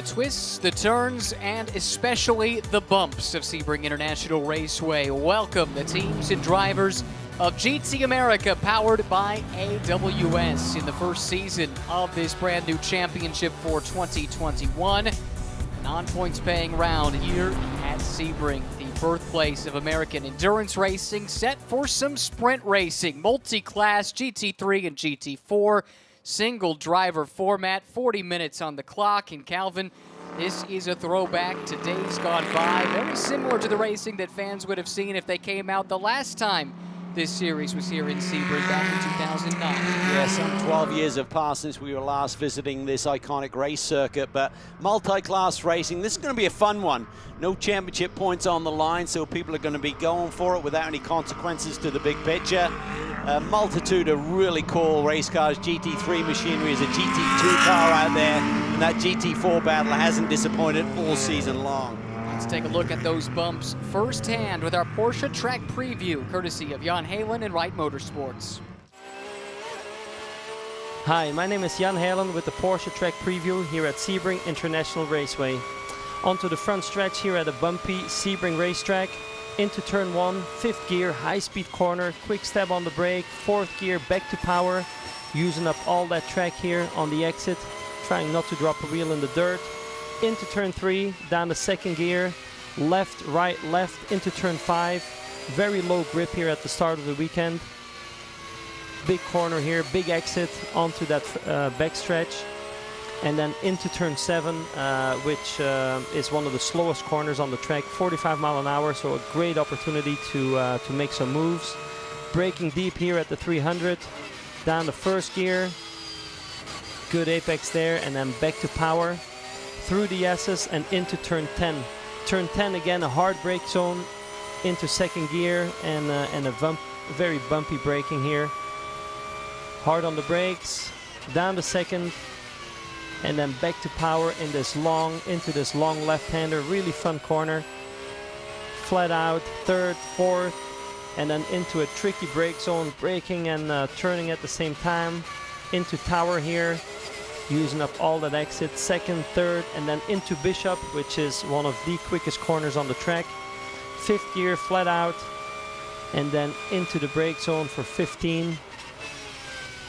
twists, the turns, and especially the bumps of Sebring International Raceway. Welcome the teams and drivers of GT America, powered by AWS, in the first season of this brand new championship for 2021. A non-points paying round here at Sebring, the birthplace of American endurance racing, set for some sprint racing, multi-class GT3 and GT4. Single driver format, 40 minutes on the clock. And Calvin, this is a throwback to days gone by, very similar to the racing that fans would have seen if they came out the last time this series was here in Sebring back in 2009. Yeah, some 12 years have passed since we were last visiting this iconic race circuit, but multi-class racing, this is going to be a fun one. No championship points on the line, so people are going to be going for it without any consequences to the big picture. A multitude of really cool race cars. GT3 machinery is a GT2 car out there, and that GT4 battle hasn't disappointed all season long. Let's take a look at those bumps firsthand with our Porsche track preview, courtesy of Jan Halen and Wright Motorsports. Hi, my name is Jan Halen with the Porsche track preview here at Sebring International Raceway. Onto the front stretch here at a bumpy Sebring racetrack. Into turn 1, 5th gear, high-speed corner, quick step on the brake, 4th gear, back to power, using up all that track here on the exit, trying not to drop a wheel in the dirt. Into turn 3, down the 2nd gear, left, right, left, into turn 5. Very low grip here at the start of the weekend. Big corner here, big exit onto that back stretch. And then into turn 7, which is one of the slowest corners on the track, 45 mile an hour, so a great opportunity to make some moves. Braking deep here at the 300, down the 1st gear, good apex there, and then back to power, through the S's and into turn 10. Turn 10 again, a hard brake zone, into 2nd gear, and a very bumpy braking here. Hard on the brakes, down the 2nd, and then back to power in this into this long left-hander, really fun corner. Flat out, 3rd, 4th, and then into a tricky brake zone, braking and turning at the same time. Into tower here, using up all that exit, 2nd, 3rd, and then into Bishop, which is one of the quickest corners on the track. 5th gear, flat out, and then into the brake zone for 15.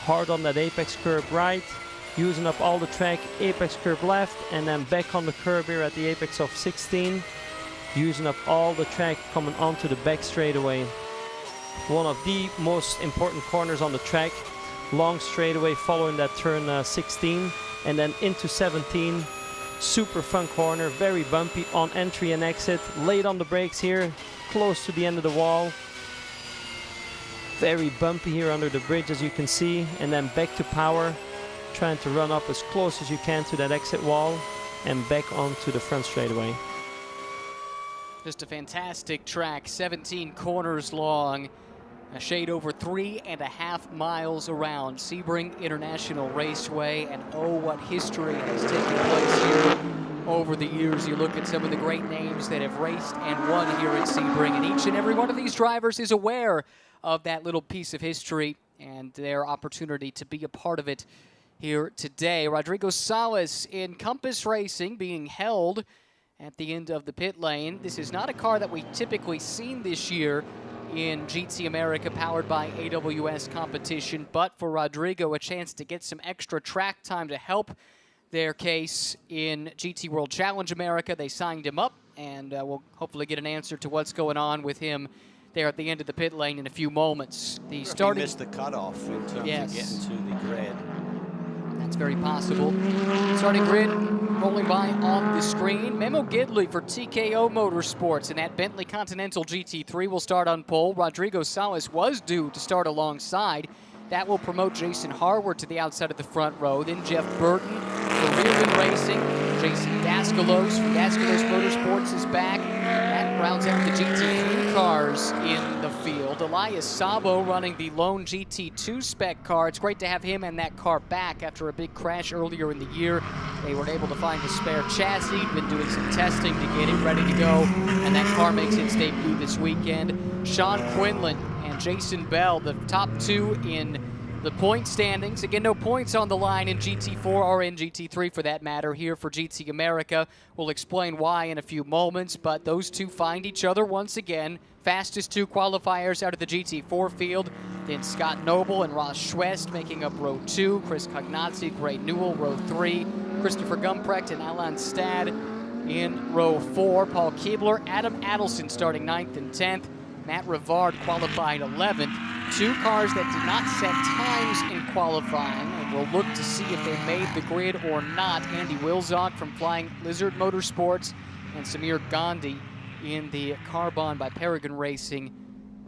Hard on that apex curb right, using up all the track, apex curb left, and then back on the curb here at the apex of 16, using up all the track coming onto the back straightaway. One of the most important corners on the track, long straightaway following that turn 16, and then into 17, super fun corner, very bumpy on entry and exit, late on the brakes here, close to the end of the wall. Very bumpy here under the bridge, as you can see, and then back to power, trying to run up as close as you can to that exit wall and back onto the front straightaway. Just a fantastic track, 17 corners long, a shade over 3.5 miles around Sebring International Raceway, and oh, what history has taken place here over the years. You look at some of the great names that have raced and won here at Sebring, and each and every one of these drivers is aware of that little piece of history and their opportunity to be a part of it here today. Rodrigo Salas in Compass Racing being held at the end of the pit lane. This is not a car that we typically seen this year in GT America, powered by AWS competition, but for Rodrigo, a chance to get some extra track time to help their case in GT World Challenge America. They signed him up, and we'll hopefully get an answer to what's going on with him there at the end of the pit lane in a few moments. The starting missed the cutoff in terms of getting to the grid. That's very possible. Starting grid rolling by on the screen. Memo Gidley for TKO Motorsports, and that Bentley Continental GT3 will start on pole. Rodrigo Salas was due to start alongside. That will promote Jason Harward to the outside of the front row. Then Jeff Burton for Rearview Racing. Jason Daskalos from Daskalos Motorsports is back. That rounds out the GT3 cars in the field. Elias Sabo running the lone GT2 spec car. It's great to have him and that car back after a big crash earlier in the year. They were able to find a spare chassis, been doing some testing to get it ready to go, and that car makes its debut this weekend. Sean Quinlan and Jason Bell, the top two in the point standings. Again, no points on the line in GT4 or in GT3 for that matter here for GT America. We'll explain why in a few moments, but those two find each other once again. Fastest two qualifiers out of the GT4 field. Then Scott Noble and Ross Schwest making up row 2. Chris Cognazzi, Gray Newell, row 3. Christopher Gumprecht and Alan Stad in row 4. Paul Keebler, Adam Adelson starting 9th and 10th. Matt Rivard qualified 11th. Two cars that did not set times in qualifying, and we'll look to see if they made the grid or not. Andy Wilczok from Flying Lizard Motorsports and Samir Gandhi in the Carbon by Paragon Racing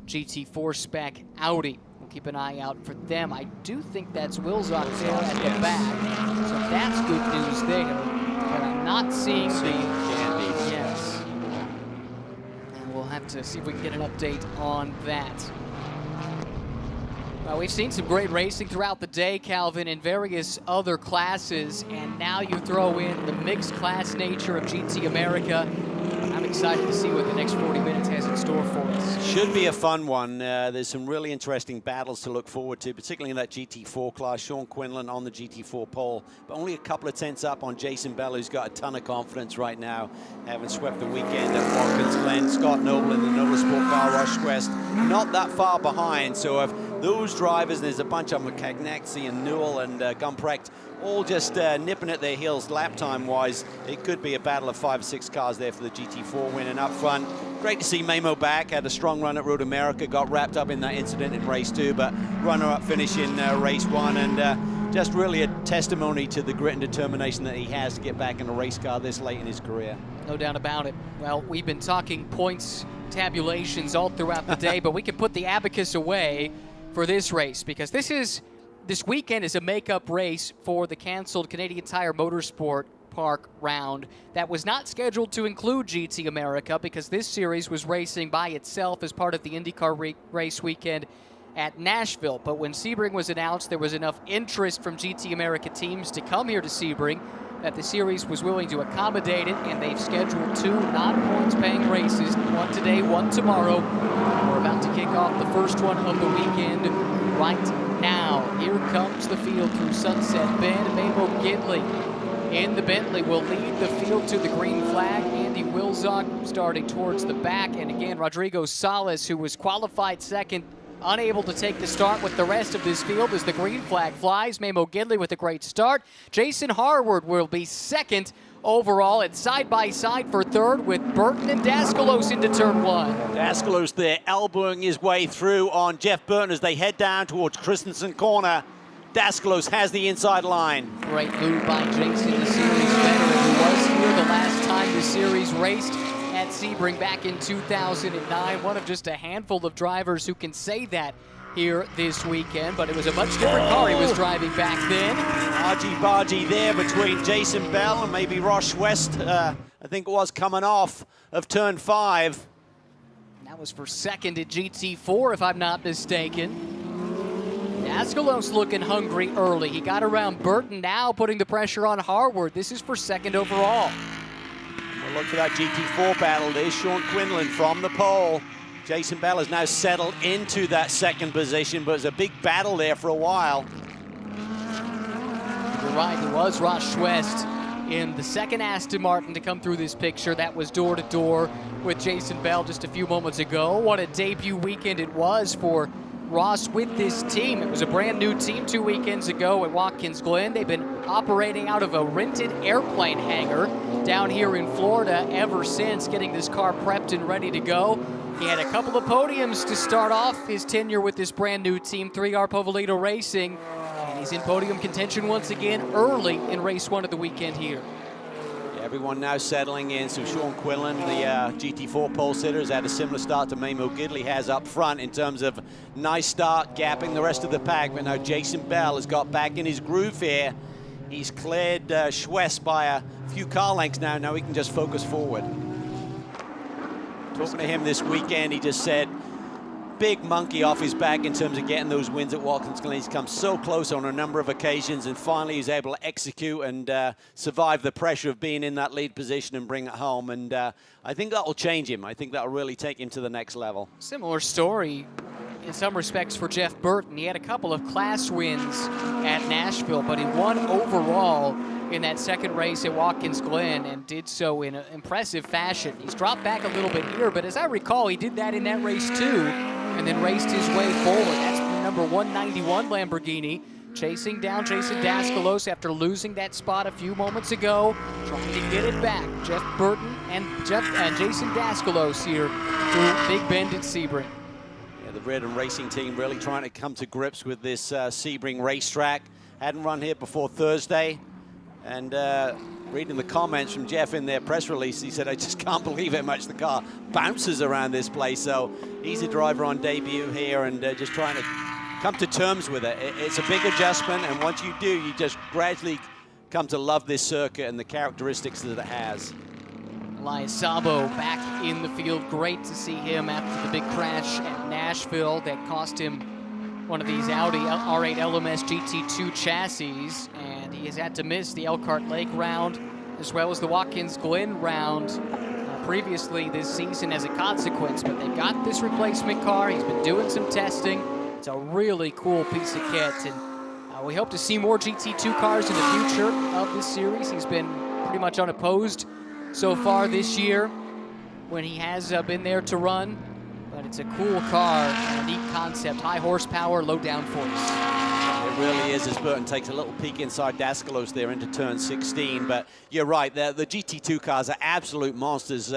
GT4 spec Audi. We'll keep an eye out for them. I do think that's Wilczok there at the back, so that's good news there. But I'm not seeing the Gandhi. Yes. And we'll have to see if we can get an update on that. Well, we've seen some great racing throughout the day, Calvin, in various other classes, and now you throw in the mixed class nature of GT America. I'm excited to see what the next 40 minutes has in store for us. Should be a fun one. There's some really interesting battles to look forward to, particularly in that GT4 class. Sean Quinlan on the GT4 pole, but only a couple of tenths up on Jason Bell, who's got a ton of confidence right now, having swept the weekend at Watkins Glen. Scott Noble in the Noble Sport car, Ross West, not that far behind. So if those drivers, and there's a bunch of them, Cagnazzi and Newell and Gumprecht, all just nipping at their heels lap time wise, it could be a battle of 5 or 6 cars there for the GT4 win. And up front, great to see Memo back, had a strong run at Road America, got wrapped up in that incident in race 2, but runner-up finish in race 1, and just really a testimony to the grit and determination that he has to get back in a race car this late in his career. No doubt about it. Well, we've been talking points tabulations all throughout the day, but we can put the abacus away for this race, because this weekend is a makeup race for the canceled Canadian Tire Motorsport Park round that was not scheduled to include GT America, because this series was racing by itself as part of the IndyCar race weekend at Nashville. But when Sebring was announced, there was enough interest from GT America teams to come here to Sebring that the series was willing to accommodate it, and they've scheduled 2 non-points paying races, one today, one tomorrow. We're about to kick off the first one of the weekend right now. Here comes the field through Sunset Bend. Mabel Gidley in the Bentley will lead the field to the green flag. Andy Wilczok starting towards the back, and again, Rodrigo Salas, who was qualified second, unable to take the start with the rest of this field as the green flag flies. Mamo Gidley with a great start. Jason Harward will be second overall. It's side-by-side for third with Burton and Daskalos into turn 1. Daskalos there elbowing his way through on Jeff Burton as they head down towards Christensen Corner. Daskalos has the inside line. Great move by Jason, the series veteran who was here the last time the series raced at Sebring back in 2009. One of just a handful of drivers who can say that here this weekend, but it was a much different car he was driving back then. Argy-bargy there between Jason Bell and maybe Ross West, I think it was, coming off of turn 5. That was for second at GT4, if I'm not mistaken. Daskalos looking hungry early. He got around Burton, now putting the pressure on Harward. This is for second overall. We'll look for that GT4 battle. There's Sean Quinlan from the pole. Jason Bell has now settled into that second position, but it's a big battle there for a while. You're right, it was Ross West in the second Aston Martin to come through this picture. That was door-to-door with Jason Bell just a few moments ago. What a debut weekend it was for Ross with this team. It was a brand new team 2 weekends ago at Watkins Glen. They've been operating out of a rented airplane hangar down here in Florida ever since, getting this car prepped and ready to go. He had a couple of podiums to start off his tenure with this brand new team, 3R Povolito Racing, and he's in podium contention once again early in race 1 of the weekend here. Everyone now settling in. So Sean Quinlan, the GT4 pole sitter, has had a similar start to Mamo Gidley has up front in terms of nice start, gapping the rest of the pack. But now Jason Bell has got back in his groove here. He's cleared Schwest by a few car lengths now. Now he can just focus forward. Talking to him this weekend, he just said, big monkey off his back in terms of getting those wins at Watkins Glen. He's come so close on a number of occasions, and finally he's able to execute and survive the pressure of being in that lead position and bring it home. And I think that will change him. I think that will really take him to the next level. Similar story in some respects for Jeff Burton. He had a couple of class wins at Nashville, but he won overall in that second race at Watkins Glen and did so in an impressive fashion. He's dropped back a little bit here, but as I recall, he did that in that race too, and then raced his way forward. That's the number 191 Lamborghini, chasing down Jason Daskalos after losing that spot a few moments ago, trying to get it back. Jeff Burton and Jason Daskalos here through Big Bend at Sebring. Yeah, the Reardon Racing team really trying to come to grips with this Sebring racetrack. Hadn't run here before Thursday. And reading the comments from Jeff in their press release, he said, I just can't believe how much the car bounces around this place. So he's a driver on debut here and just trying to come to terms with it. It's a big adjustment, and once you do, you just gradually come to love this circuit and the characteristics that it has. Elias Sabo back in the field. Great to see him after the big crash at Nashville that cost him one of these Audi R8 LMS GT2 chassis, and he has had to miss the Elkhart Lake round as well as the Watkins Glen round previously this season as a consequence, but they got this replacement car. He's been doing some testing. It's a really cool piece of kit, and we hope to see more GT2 cars in the future of this series. He's been pretty much unopposed so far this year when he has been there to run. But it's a cool car, a neat concept, high horsepower, low downforce. It really is, as Burton takes a little peek inside Daskalos there into turn 16. But you're right, the GT2 cars are absolute monsters.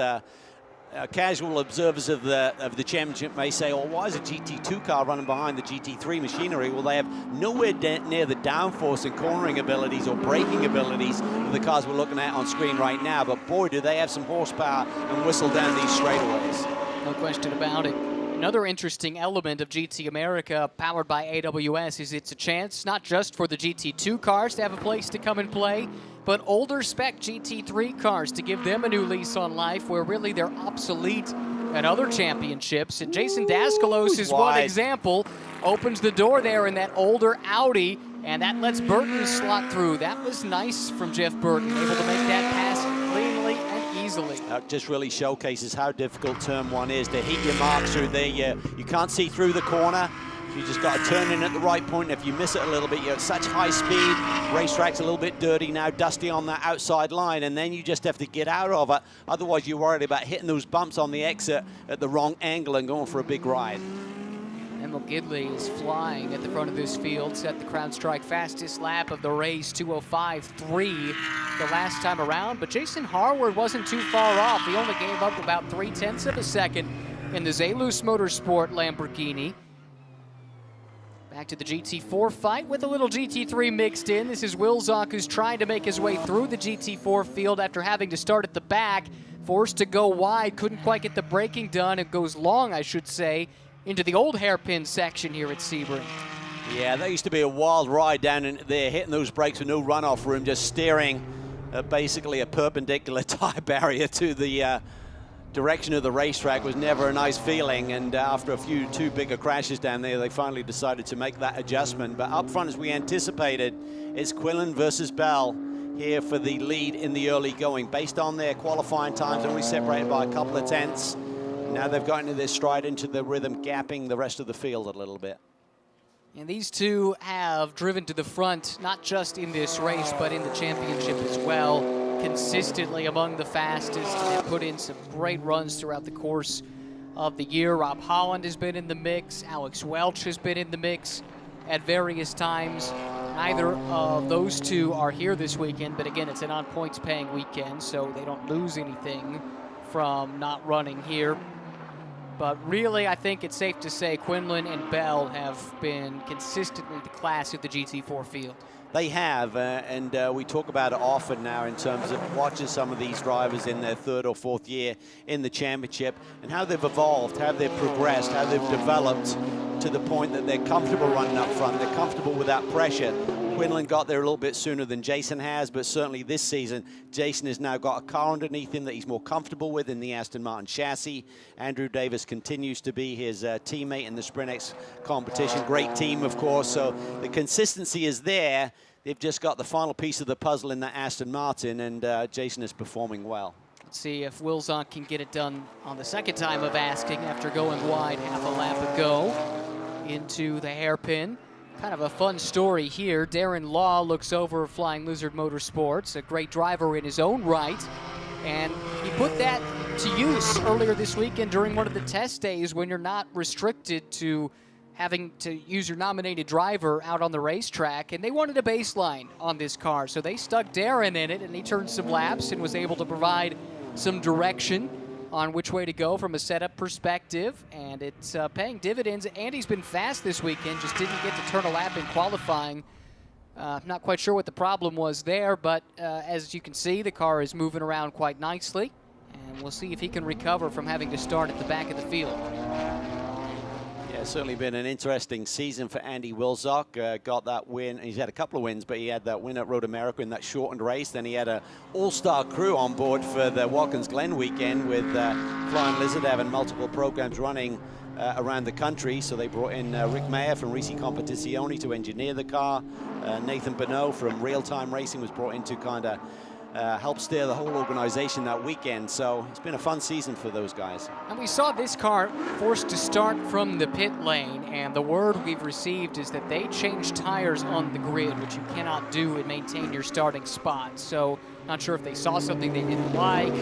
Casual observers of the championship may say, well, why is a GT2 car running behind the GT3 machinery? Well, they have nowhere near the downforce and cornering abilities or braking abilities of the cars we're looking at on screen right now. But boy, do they have some horsepower and whistle down these straightaways. No question about it. Another interesting element of GT America, powered by AWS, is it's a chance not just for the GT2 cars to have a place to come and play, but older spec GT3 cars to give them a new lease on life where really they're obsolete at other championships. And Jason Daskalos is one example. Opens the door there in that older Audi, and that lets Burton slot through. That was nice from Jeff Burton, able to make that pass cleanly and easily. That just really showcases how difficult turn one is to hit your marks through there. You can't see through the corner. You just got to turn in at the right point. If you miss it a little bit, you're at such high speed. Racetrack's a little bit dirty now, dusty on that outside line, and then you just have to get out of it. Otherwise, you're worried about hitting those bumps on the exit at the wrong angle and going for a big ride. Emil Gidley is flying at the front of this field, set the CrowdStrike fastest lap of the race, 2:05.3 the last time around, but Jason Harward wasn't too far off. He only gave up about 0.3 of a second in the Zelus Motorsport Lamborghini. Back to the GT4 fight with a little GT3 mixed in. This is Wilczek, who's trying to make his way through the GT4 field after having to start at the back. Forced to go wide, couldn't quite get the braking done. It goes long, I should say, into the old hairpin section here at Sebring. Yeah, that used to be a wild ride down in there, hitting those brakes with no runoff room, just steering basically a perpendicular tire barrier to the direction of the racetrack. Was never a nice feeling, and after two bigger crashes down there, they finally decided to make that adjustment. But up front, as we anticipated, it's Quinlan versus Bell here for the lead in the early going. Based on their qualifying times, only separated by a couple of tenths. Now they've gotten into their stride, into the rhythm, gapping the rest of the field a little bit. And these two have driven to the front, not just in this race, but in the championship as well. Consistently among the fastest. They've put in some great runs throughout the course of the year. Rob Holland has been in the mix. Alex Welch has been in the mix at various times. Neither of those two are here this weekend, but again, it's an on-points paying weekend, so they don't lose anything from not running here. But really, I think it's safe to say Quinlan and Bell have been consistently the class of the GT4 field. They have, and we talk about it often now in terms of watching some of these drivers in their third or fourth year in the championship and how they've evolved, how they've progressed, how they've developed to the point that they're comfortable running up front, they're comfortable with that pressure. Quinlan got there a little bit sooner than Jason has, but certainly this season, Jason has now got a car underneath him that he's more comfortable with in the Aston Martin chassis. Andrew Davis continues to be his teammate in the Sprint X competition. Great team, of course, so the consistency is there. They've just got the final piece of the puzzle in that Aston Martin, and Jason is performing well. Let's see if Wilczek can get it done on the second time of asking after going wide half a lap ago. into the hairpin. Kind of a fun story here. Darren Law looks over Flying Lizard Motorsports, a great driver in his own right, and he put that to use earlier this weekend during one of the test days when you're not restricted to having to use your nominated driver out on the racetrack, and they wanted a baseline on this car, so they stuck Darren in it, and he turned some laps and was able to provide some direction on which way to go from a setup perspective, and it's paying dividends. Andy's been fast this weekend, just didn't get to turn a lap in qualifying. Not quite sure what the problem was there, but as you can see, the car is moving around quite nicely, and we'll see if he can recover from having to start at the back of the field. Yeah, it's certainly been an interesting season for Andy Wilczek. Got that win. He's had a couple of wins, but he had that win at Road America in that shortened race. Then he had an all-star crew on board for the Watkins Glen weekend with Flying Lizard having multiple programs running around the country. So they brought in Rick Mayer from Risi Competizione to engineer the car. Nathan Bonneau from Real Time Racing was brought in to kind of help steer the whole organization that weekend. So it's been a fun season for those guys. And we saw this car forced to start from the pit lane, and the word we've received is that they changed tires on the grid, which you cannot do and maintain your starting spot. So not sure if they saw something they didn't like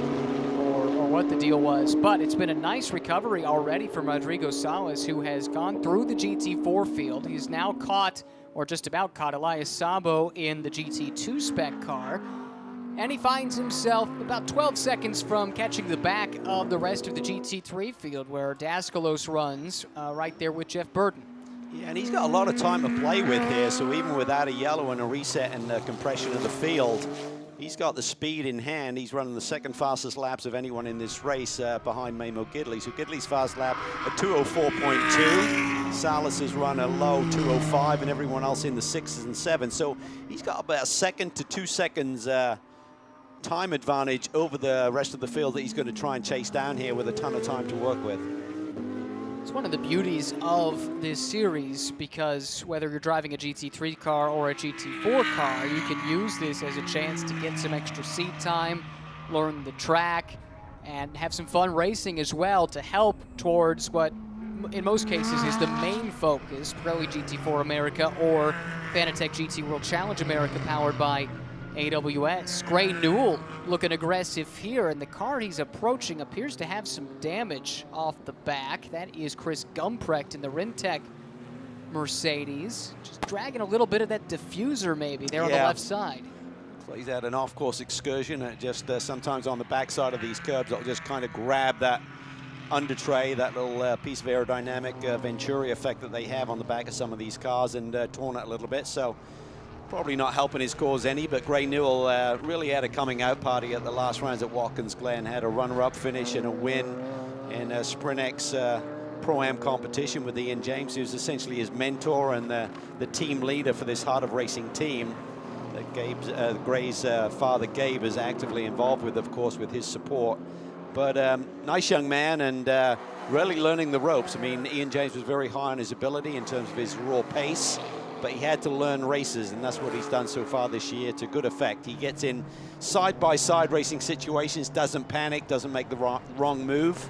or what the deal was, but it's been a nice recovery already from Rodrigo Salas, who has gone through the GT4 field. He's now caught, or just about caught, Elias Sabo in the GT2 spec car. And he finds himself about 12 seconds from catching the back of the rest of the GT3 field, where Daskalos runs right there with Jeff Burton. Yeah, and he's got a lot of time to play with here, so even without a yellow and a reset and the compression of the field, he's got the speed in hand. He's running the second fastest laps of anyone in this race behind Mamo Gidley. So Gidley's fast lap at 2:04.2. Salas has run a low 2:05, and everyone else in the 6s and 7s. So he's got about a second to 2 seconds time advantage over the rest of the field that he's going to try and chase down here with a ton of time to work with. It's one of the beauties of this series, because whether you're driving a GT3 car or a GT4 car, you can use this as a chance to get some extra seat time, learn the track, and have some fun racing as well to help towards what in most cases is the main focus, Pirelli GT4 America or Fanatec GT World Challenge America, powered by AWS. Gray Newell looking aggressive here, and the car he's approaching appears to have some damage off the back. That is Chris Gumprecht in the Rentec Mercedes. Just dragging a little bit of that diffuser maybe there on the left side. So he's had an off-course excursion, just sometimes on the backside of these curbs, it'll just kind of grab that under tray, that little piece of aerodynamic Venturi effect that they have on the back of some of these cars, and torn it a little bit. So probably not helping his cause any, but Gray Newell really had a coming out party at the last rounds at Watkins Glen, had a runner-up finish and a win in a Sprintex Pro-Am competition with Ian James, who's essentially his mentor and the team leader for this Heart of Racing team that Gray's father Gabe is actively involved with, of course, with his support. But nice young man, and really learning the ropes. I mean, Ian James was very high on his ability in terms of his raw pace, but he had to learn races, and that's what he's done so far this year to good effect. He gets in side-by-side racing situations, doesn't panic, doesn't make the wrong move,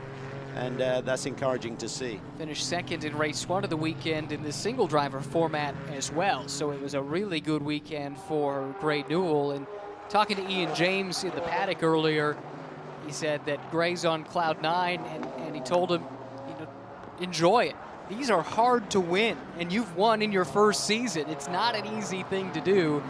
and that's encouraging to see. Finished second in race one of the weekend in the single driver format as well, so it was a really good weekend for Gray Newell. And talking to Ian James in the paddock earlier, he said that Gray's on cloud nine, and he told him, you know, enjoy it. These are hard to win, and you've won in your first season. It's not an easy thing to do.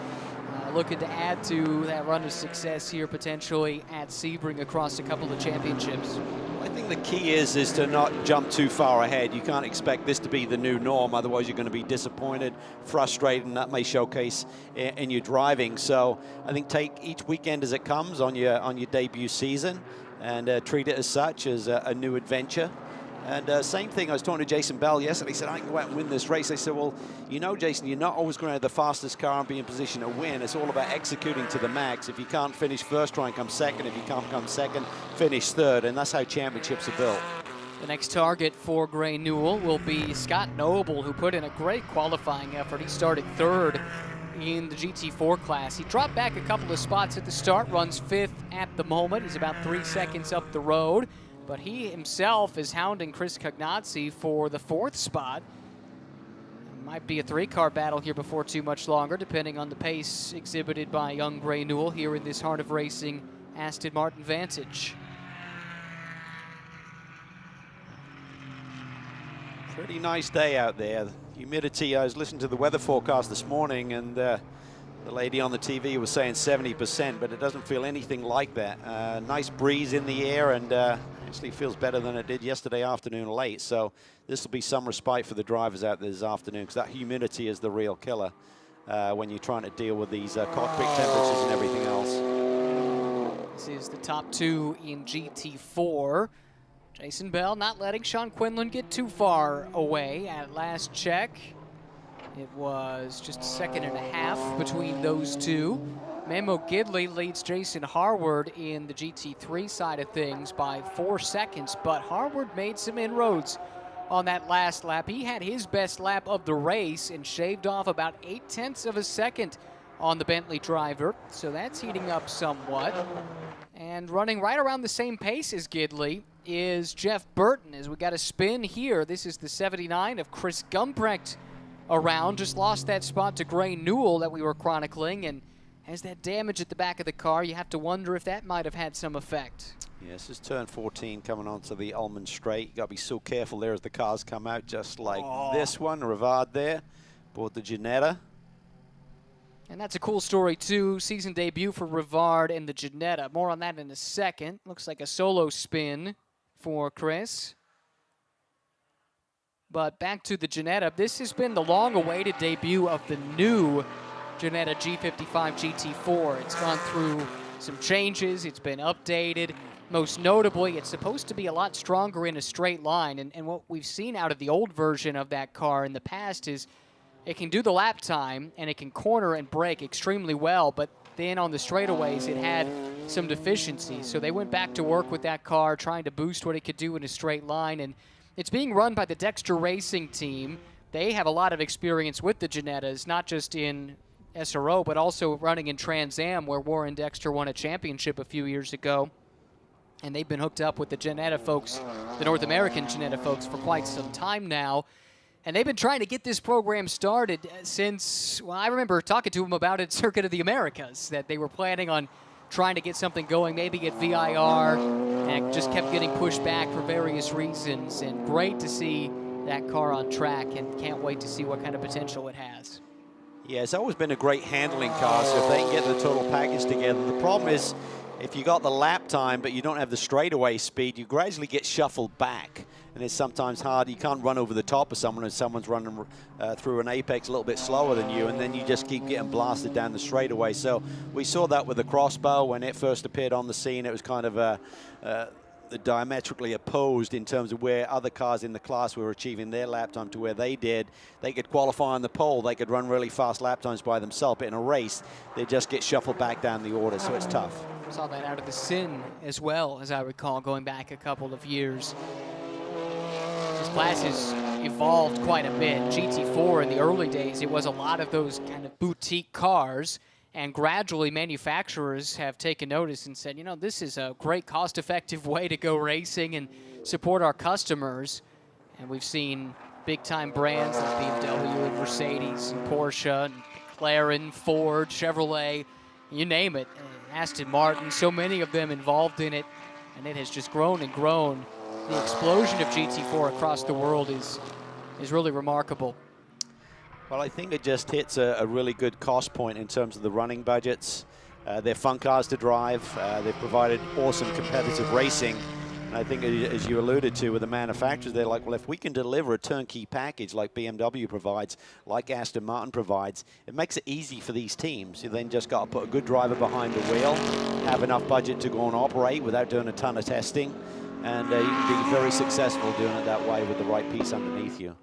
Looking to add to that run of success here potentially at Sebring across a couple of championships. I think the key is to not jump too far ahead. You can't expect this to be the new norm, otherwise you're going to be disappointed, frustrated, and that may showcase in your driving. So I think take each weekend as it comes on your debut season, and treat it as such, as a new adventure. And same thing, I was talking to Jason Bell yesterday. He said, I can go out and win this race. I said, well, you know, Jason, you're not always going to have the fastest car and be in position to win. It's all about executing to the max. If you can't finish first, try and come second. If you can't come second, finish third. And that's how championships are built. The next target for Gray Newell will be Scott Noble, who put in a great qualifying effort. He started third in the GT4 class. He dropped back a couple of spots at the start, runs fifth at the moment. He's about 3 seconds up the road. But he himself is hounding Chris Cagnazzi for the fourth spot. Might be a three-car battle here before too much longer, depending on the pace exhibited by young Gray Newell here in this Heart of Racing Aston Martin Vantage. Pretty nice day out there. Humidity, I was listening to the weather forecast this morning, and the lady on the TV was saying 70%, but it doesn't feel anything like that. Nice breeze in the air, and actually feels better than it did yesterday afternoon late. So this will be some respite for the drivers out there this afternoon, because that humidity is the real killer when you're trying to deal with these cockpit temperatures and everything else. This is the top two in GT4. Jason Bell not letting Sean Quinlan get too far away. At last check, it was just a second and a half between those two. Memo Gidley leads Jason Harward in the GT3 side of things by 4 seconds, but Harward made some inroads on that last lap. He had his best lap of the race and shaved off about 0.8 of a second on the Bentley driver, so that's heating up somewhat. And running right around the same pace as Gidley is Jeff Burton, as we got a spin here. This is the 79 of Chris Gumprecht around, just lost that spot to Gray Newell that we were chronicling, and has that damage at the back of the car. You have to wonder if that might have had some effect. Yes, this is turn 14 coming onto the Ullman Straight. You got to be so careful there as the cars come out, just like this one. Rivard there, bought the Ginetta. And that's a cool story, too. Season debut for Rivard and the Ginetta. More on that in a second. Looks like a solo spin for Chris. But back to the Ginetta. This has been the long-awaited debut of the new Ginetta G55 GT4. It's gone through some changes. It's been updated. Most notably, it's supposed to be a lot stronger in a straight line. And what we've seen out of the old version of that car in the past is it can do the lap time, and it can corner and brake extremely well, but then on the straightaways, it had some deficiencies. So they went back to work with that car, trying to boost what it could do in a straight line, and it's being run by the Dexter Racing team. They have a lot of experience with the Ginettas, not just in SRO, but also running in Trans Am, where Warren Dexter won a championship a few years ago. And they've been hooked up with the Ginetta folks, the North American Ginetta folks, for quite some time now. And they've been trying to get this program started since, well, I remember talking to them about it at Circuit of the Americas, that they were planning on trying to get something going, maybe at VIR, and it just kept getting pushed back for various reasons. And great to see that car on track, and can't wait to see what kind of potential it has. Yeah, it's always been a great handling car, so if they can get the total package together. The problem is, if you got the lap time but you don't have the straightaway speed, you gradually get shuffled back. And it's sometimes hard. You can't run over the top of someone if someone's running through an apex a little bit slower than you, and then you just keep getting blasted down the straightaway. So we saw that with the Crossbow when it first appeared on the scene. It was kind of diametrically opposed in terms of where other cars in the class were achieving their lap time to where they did. They could qualify on the pole. They could run really fast lap times by themselves, but in a race, they just get shuffled back down the order, so it's tough. Saw that out of the Sin as well, as I recall, going back a couple of years. This class has evolved quite a bit. GT4 in the early days, it was a lot of those kind of boutique cars, and gradually manufacturers have taken notice and said, you know, this is a great cost-effective way to go racing and support our customers. And we've seen big-time brands like BMW and Mercedes and Porsche and McLaren, Ford, Chevrolet, you name it, Aston Martin, so many of them involved in it, and it has just grown and grown. The explosion of GT4 across the world is really remarkable. Well, I think it just hits a really good cost point in terms of the running budgets. They're fun cars to drive. They've provided awesome competitive racing. And I think, as you alluded to with the manufacturers, they're like, well, if we can deliver a turnkey package like BMW provides, like Aston Martin provides, it makes it easy for these teams. You then just got to put a good driver behind the wheel, have enough budget to go and operate without doing a ton of testing. And you can be very successful doing it that way with the right piece underneath you.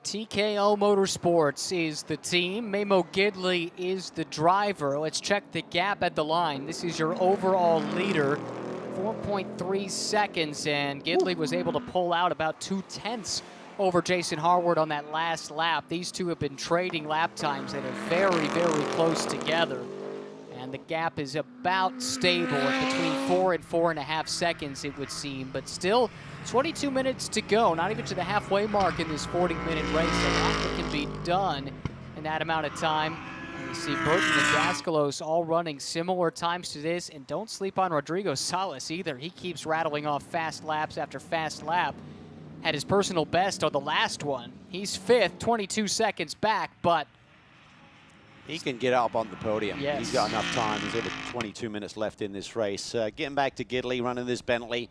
TKO Motorsports is the team. Memo Gidley is the driver. Let's check the gap at the line. This is your overall leader, 4.3 seconds, and Gidley was able to pull out about 0.2 over Jason Harward on that last lap. These two have been trading lap times that are very, very close together. And The gap is about stable at between 4 and 4.5 seconds, it would seem, but still 22 minutes to go, not even to the halfway mark in this 40-minute race. A lot that can be done in that amount of time. And you see Burton and Daskalos all running similar times to this, and don't sleep on Rodrigo Salas either. He keeps rattling off fast laps after fast lap. Had his personal best on the last one. He's 5th, 22 seconds back, but he can get up on the podium. Yes. He's got enough time. There's only 22 minutes left in this race. Getting back to Gidley, running this Bentley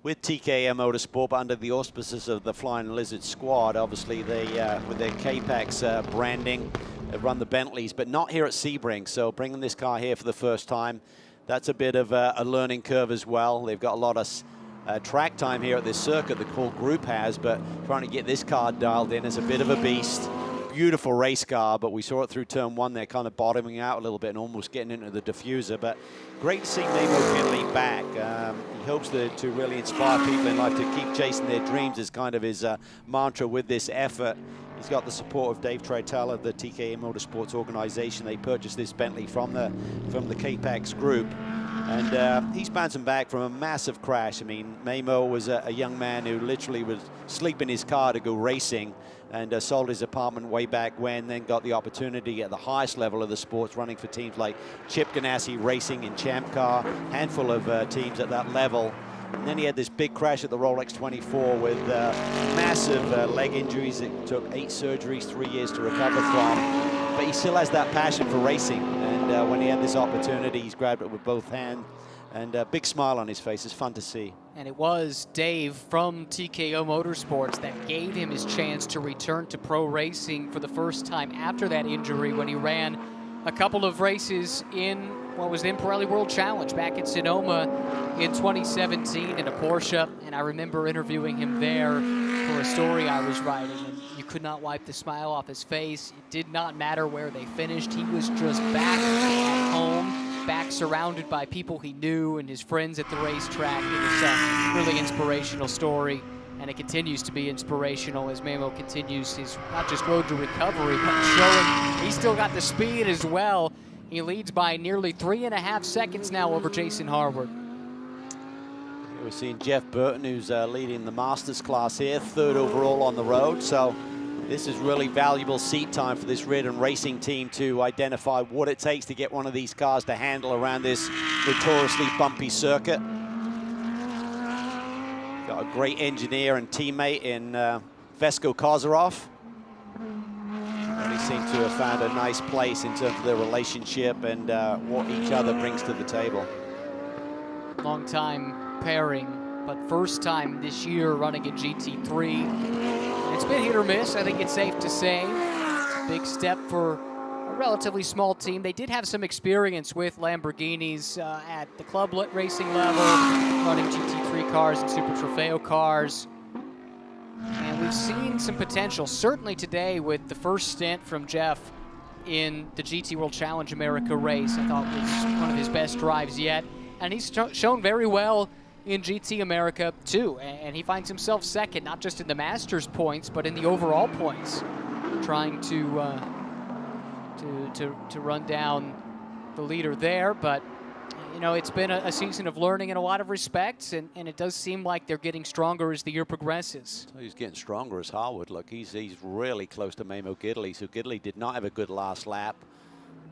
with TKM Motorsport, but under the auspices of the Flying Lizard squad. Obviously, they, with their K-Pax branding, run the Bentleys, but not here at Sebring. So bringing this car here for the first time, that's a bit of a learning curve as well. They've got a lot of track time here at this circuit the core group has, but trying to get this car dialed in is a bit of a beast. Beautiful race car, but we saw it through turn 1. They're kind of bottoming out a little bit and almost getting into the diffuser. But great to see Memo Gidley back. He hopes to really inspire people in life to keep chasing their dreams is kind of his mantra with this effort. He's got the support of Dave Tritell of the TKM Motorsports organization. They purchased this Bentley from the K-Pax group. And he's bouncing back from a massive crash. I mean, Memo was a young man who literally was sleeping in his car to go racing, and sold his apartment way back when, then got the opportunity at the highest level of the sports, running for teams like Chip Ganassi Racing and Champ Car, handful of teams at that level. And then he had this big crash at the Rolex 24 with massive leg injuries. It took 8 surgeries, 3 years to recover from. But he still has that passion for racing. And when he had this opportunity, he's grabbed it with both hands. And a big smile on his face. It's fun to see. And it was Dave from TKO Motorsports that gave him his chance to return to pro racing for the first time after that injury, when he ran a couple of races in what was the Pirelli World Challenge back in Sonoma in 2017 in a Porsche. And I remember interviewing him there for a story I was writing, and you could not wipe the smile off his face. It did not matter where they finished. He was just back at home, back surrounded by people he knew and his friends at the racetrack. It was a really inspirational story, and it continues to be inspirational as Memo continues his not just road to recovery, but showing he's still got the speed as well. He leads by nearly 3.5 seconds now over Jason Harwood. We're seeing Jeff Burton, who's leading the Masters class here, 3rd overall on the road. So this is really valuable seat time for this Reardon Racing team to identify what it takes to get one of these cars to handle around this notoriously bumpy circuit. Got a great engineer and teammate in Vesko Kozarov. They seem to have found a nice place in terms of their relationship and what each other brings to the table. Long time pairing, but first time this year running in GT3. It's been hit or miss, I think it's safe to say. Big step for a relatively small team. They did have some experience with Lamborghinis at the club racing level, running GT3 cars and Super Trofeo cars. And we've seen some potential, certainly today with the first stint from Jeff in the GT World Challenge America race. I thought was one of his best drives yet. And he's shown very well in GT America too. And he finds himself second, not just in the Masters points, but in the overall points, trying to run down the leader there. But you know, it's been a season of learning in a lot of respects, and it does seem like they're getting stronger as the year progresses. So he's getting stronger as Harwood. Look, he's really close to Memo Gidley. So Gidley did not have a good last lap.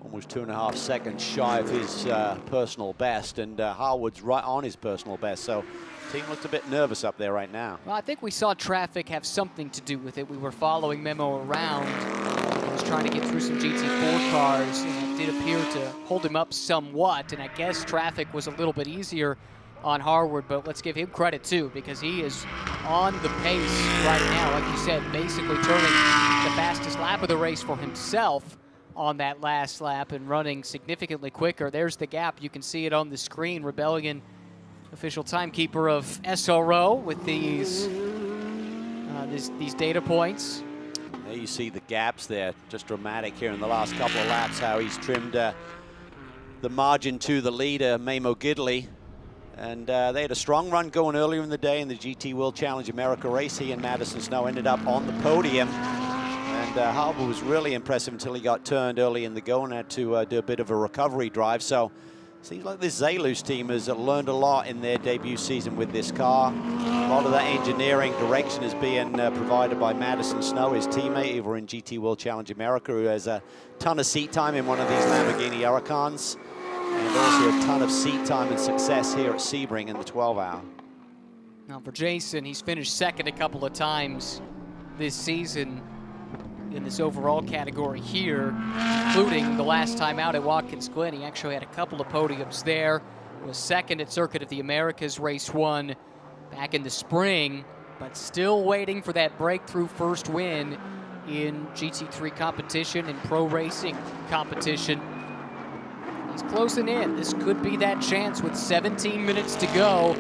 Almost 2.5 seconds shy of his personal best, and Harwood's right on his personal best. So the team looks a bit nervous up there right now. Well, I think we saw traffic have something to do with it. We were following Memo around. He was trying to get through some GT4 cars, and it did appear to hold him up somewhat. And I guess traffic was a little bit easier on Harwood, but let's give him credit too, because he is on the pace right now. Like you said, basically turning the fastest lap of the race for himself on that last lap and running significantly quicker. There's the gap. You can see it on the screen. Rebellion, official timekeeper of SRO, with these data points. There you see the gaps there, just dramatic here in the last couple of laps, how he's trimmed the margin to the leader, Memo Gidley. And they had a strong run going earlier in the day in the GT World Challenge America race. He and Madison Snow ended up on the podium. And Harbour was really impressive until he got turned early in the go and had to do a bit of a recovery drive. So seems like this Zalus team has learned a lot in their debut season with this car. A lot of that engineering direction is being provided by Madison Snow, his teammate over in GT World Challenge America, who has a ton of seat time in one of these Lamborghini Huracans, and also a ton of seat time and success here at Sebring in the 12-hour. Now for Jason, he's finished second a couple of times this season in this overall category here, including the last time out at Watkins Glen. He actually had a couple of podiums there. Was second at Circuit of the Americas Race 1 back in the spring, but still waiting for that breakthrough first win in GT3 competition and pro racing competition. He's closing in. This could be that chance with 17 minutes to go.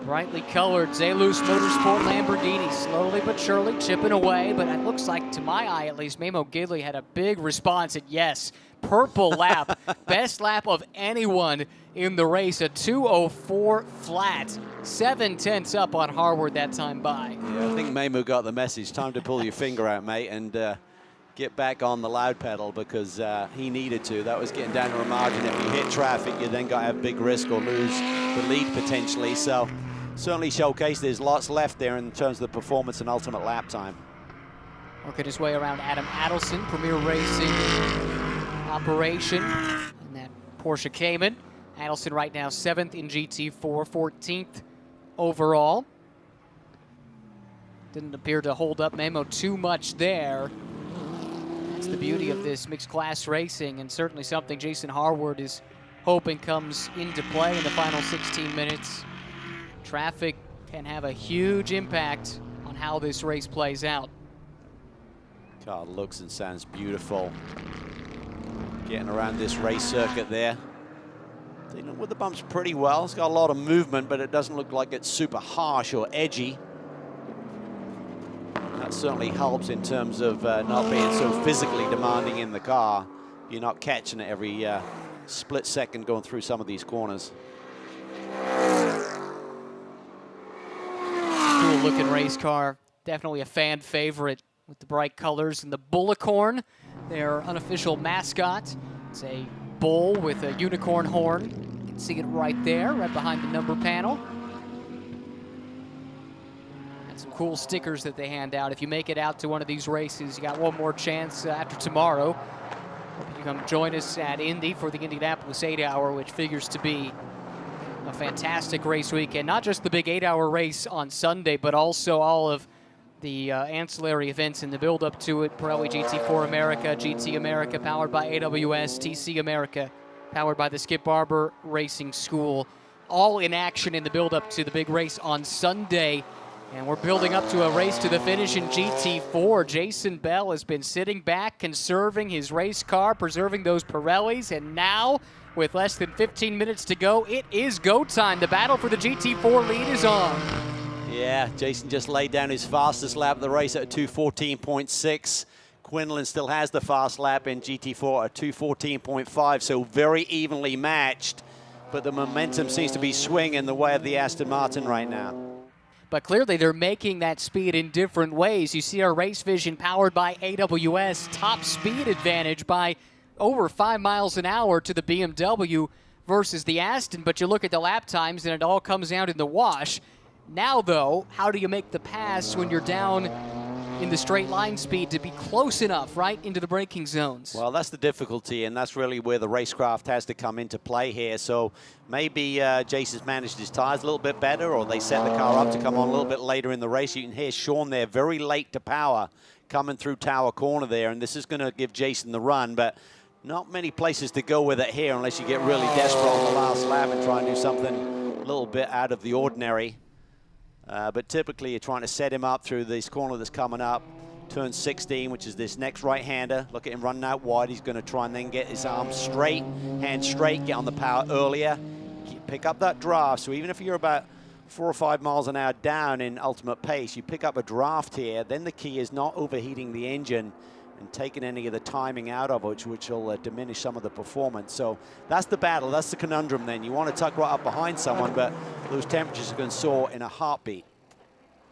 Brightly colored Zalus Motorsport Lamborghini, slowly but surely chipping away, but it looks like, to my eye at least, Memo Gidley had a big response at yes. Purple lap, best lap of anyone in the race, a 2:04 flat, 7/10 up on Harward that time by. Yeah, I think Memo got the message. Time to pull your finger out, mate, and get back on the loud pedal, because he needed to. That was getting down to a margin. If you hit traffic, you then got to have big risk or lose the lead potentially. So certainly showcased. There's lots left there in terms of the performance and ultimate lap time. Working his way around Adam Adelson, Premier Racing operation in that Porsche Cayman. Adelson right now 7th in GT4, 14th overall. Didn't appear to hold up Memo too much there. That's the beauty of this mixed class racing, and certainly something Jason Harward is hoping comes into play in the final 16 minutes. Traffic can have a huge impact on how this race plays out. Car looks and sounds beautiful. Getting around this race circuit there. Dealing with the bumps pretty well. It's got a lot of movement, but it doesn't look like it's super harsh or edgy. That certainly helps in terms of not being so physically demanding in the car. You're not catching it every split second going through some of these corners. Cool looking race car. Definitely a fan favorite with the bright colors and the Bullicorn, their unofficial mascot. It's a bull with a unicorn horn. You can see it right there, right behind the number panel. And some cool stickers that they hand out. If you make it out to one of these races, you got one more chance after tomorrow. Hope you come join us at Indy for the Indianapolis 8-hour, which figures to be a fantastic race weekend. Not just the big 8-hour race on Sunday, but also all of the ancillary events in the build-up to it. Pirelli GT4 America, GT America powered by AWS, TC America powered by the Skip Barber Racing School. All in action in the build-up to the big race on Sunday. And we're building up to a race to the finish in GT4. Jason Bell has been sitting back, conserving his race car, preserving those Pirellis, and now, with less than 15 minutes to go, it is go time. The battle for the GT4 lead is on. Yeah, Jason just laid down his fastest lap of the race at a 2:14.6. Quinlan still has the fast lap in GT4 at 2:14.5, so very evenly matched. But the momentum seems to be swinging the way of the Aston Martin right now. But clearly they're making that speed in different ways. You see our Race Vision powered by AWS, top speed advantage by over 5 miles an hour to the BMW versus the Aston. But you look at the lap times and it all comes out in the wash. Now, though, how do you make the pass when you're down in the straight line speed to be close enough, right, into the braking zones? Well, that's the difficulty, and that's really where the racecraft has to come into play here. So maybe Jason's managed his tires a little bit better, or they set the car up to come on a little bit later in the race. You can hear Sean there, very late to power, coming through Tower Corner there, and this is going to give Jason the run, but not many places to go with it here unless you get really desperate on the last lap and try and do something a little bit out of the ordinary. But typically you're trying to set him up through this corner that's coming up, turn 16, which is this next right-hander. Look at him running out wide. He's going to try and then get his arms straight, hands straight, get on the power earlier, pick up that draft. So even if you're about 4 or 5 miles an hour down in ultimate pace, you pick up a draft here, then the key is not overheating the engine and taking any of the timing out of it, which will diminish some of the performance. So that's the battle, that's the conundrum then. You want to tuck right up behind someone, but those temperatures are going to soar in a heartbeat.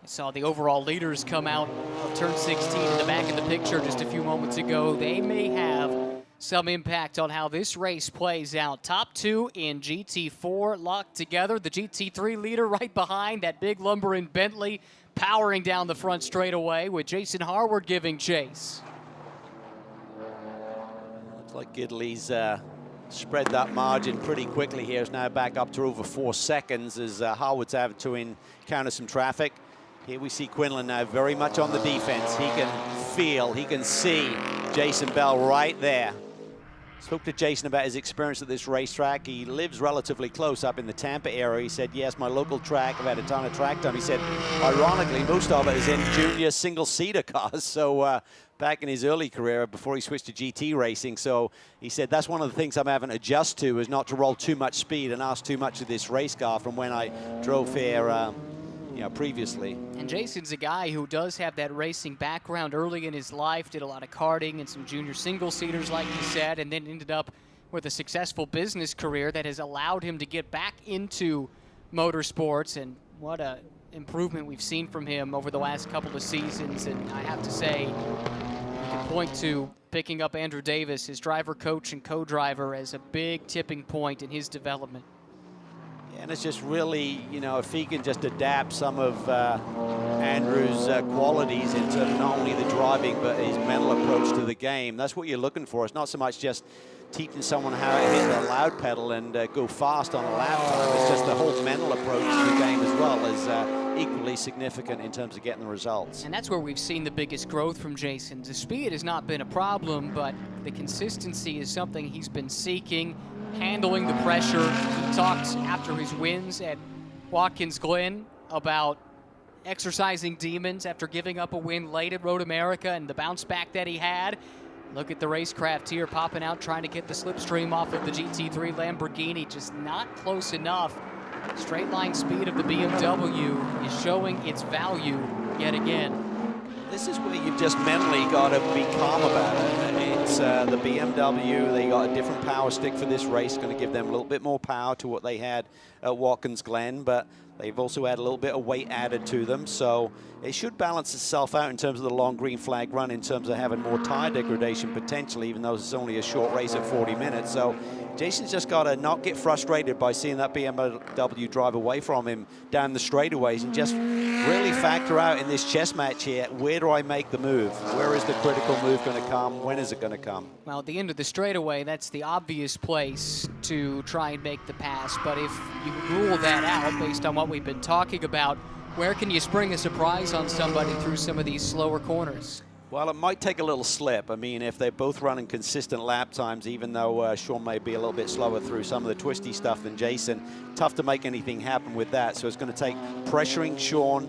I saw the overall leaders come out of turn 16 in the back of the picture just a few moments ago. They may have some impact on how this race plays out. Top two in GT4 locked together. The GT3 leader right behind, that big lumbering Bentley powering down the front straightaway with Jason Harward giving chase. Looks like Gidley's spread that margin pretty quickly here. Is now back up to over 4 seconds as Harwood's having to encounter some traffic. Here we see Quinlan now very much on the defense. He can feel, he can see Jason Bell right there. Spoke to Jason about his experience at this racetrack. He lives relatively close up in the Tampa area. He said, yes, my local track, I've had a ton of track time. He said, ironically, most of it is in junior single-seater cars. So back in his early career before he switched to GT racing. So he said, that's one of the things I'm having to adjust to, is not to roll too much speed and ask too much of this race car from when I drove here previously. And Jason's a guy who does have that racing background early in his life, did a lot of karting and some junior single-seaters, like he said, and then ended up with a successful business career that has allowed him to get back into motorsports. And what a improvement we've seen from him over the last couple of seasons. And I have to say, you can point to picking up Andrew Davis, his driver, coach, and co-driver, as a big tipping point in his development. And it's just really, if he can just adapt some of Andrew's qualities in terms of not only the driving, but his mental approach to the game. That's what you're looking for. It's not so much just teaching someone how to hit the loud pedal and go fast on a lap time. It's just the whole mental approach to the game as well is equally significant in terms of getting the results. And that's where we've seen the biggest growth from Jason. The speed has not been a problem, but the consistency is something he's been seeking. Handling the pressure. He talked after his wins at Watkins Glen about exercising demons after giving up a win late at Road America and the bounce back that he had. Look at the racecraft here popping out, trying to get the slipstream off of the GT3 Lamborghini, just not close enough. Straight line speed of the BMW is showing its value yet again. This is where you've just mentally got to be calm about it. It's the BMW, they got a different power stick for this race, going to give them a little bit more power to what they had at Watkins Glen, but they've also had a little bit of weight added to them, so it should balance itself out in terms of the long green flag run, in terms of having more tire degradation potentially, even though it's only a short race at 40 minutes. So Jason's just got to not get frustrated by seeing that BMW drive away from him down the straightaways and just really factor out in this chess match here, where do I make the move? Where is the critical move going to come? When is it going to come? Well, at the end of the straightaway, that's the obvious place to try and make the pass. But if you rule that out based on what we've been talking about, where can you spring a surprise on somebody through some of these slower corners? Well, it might take a little slip. I mean, if they're both running consistent lap times, even though Sean may be a little bit slower through some of the twisty stuff than Jason, tough to make anything happen with that. So it's going to take pressuring Sean,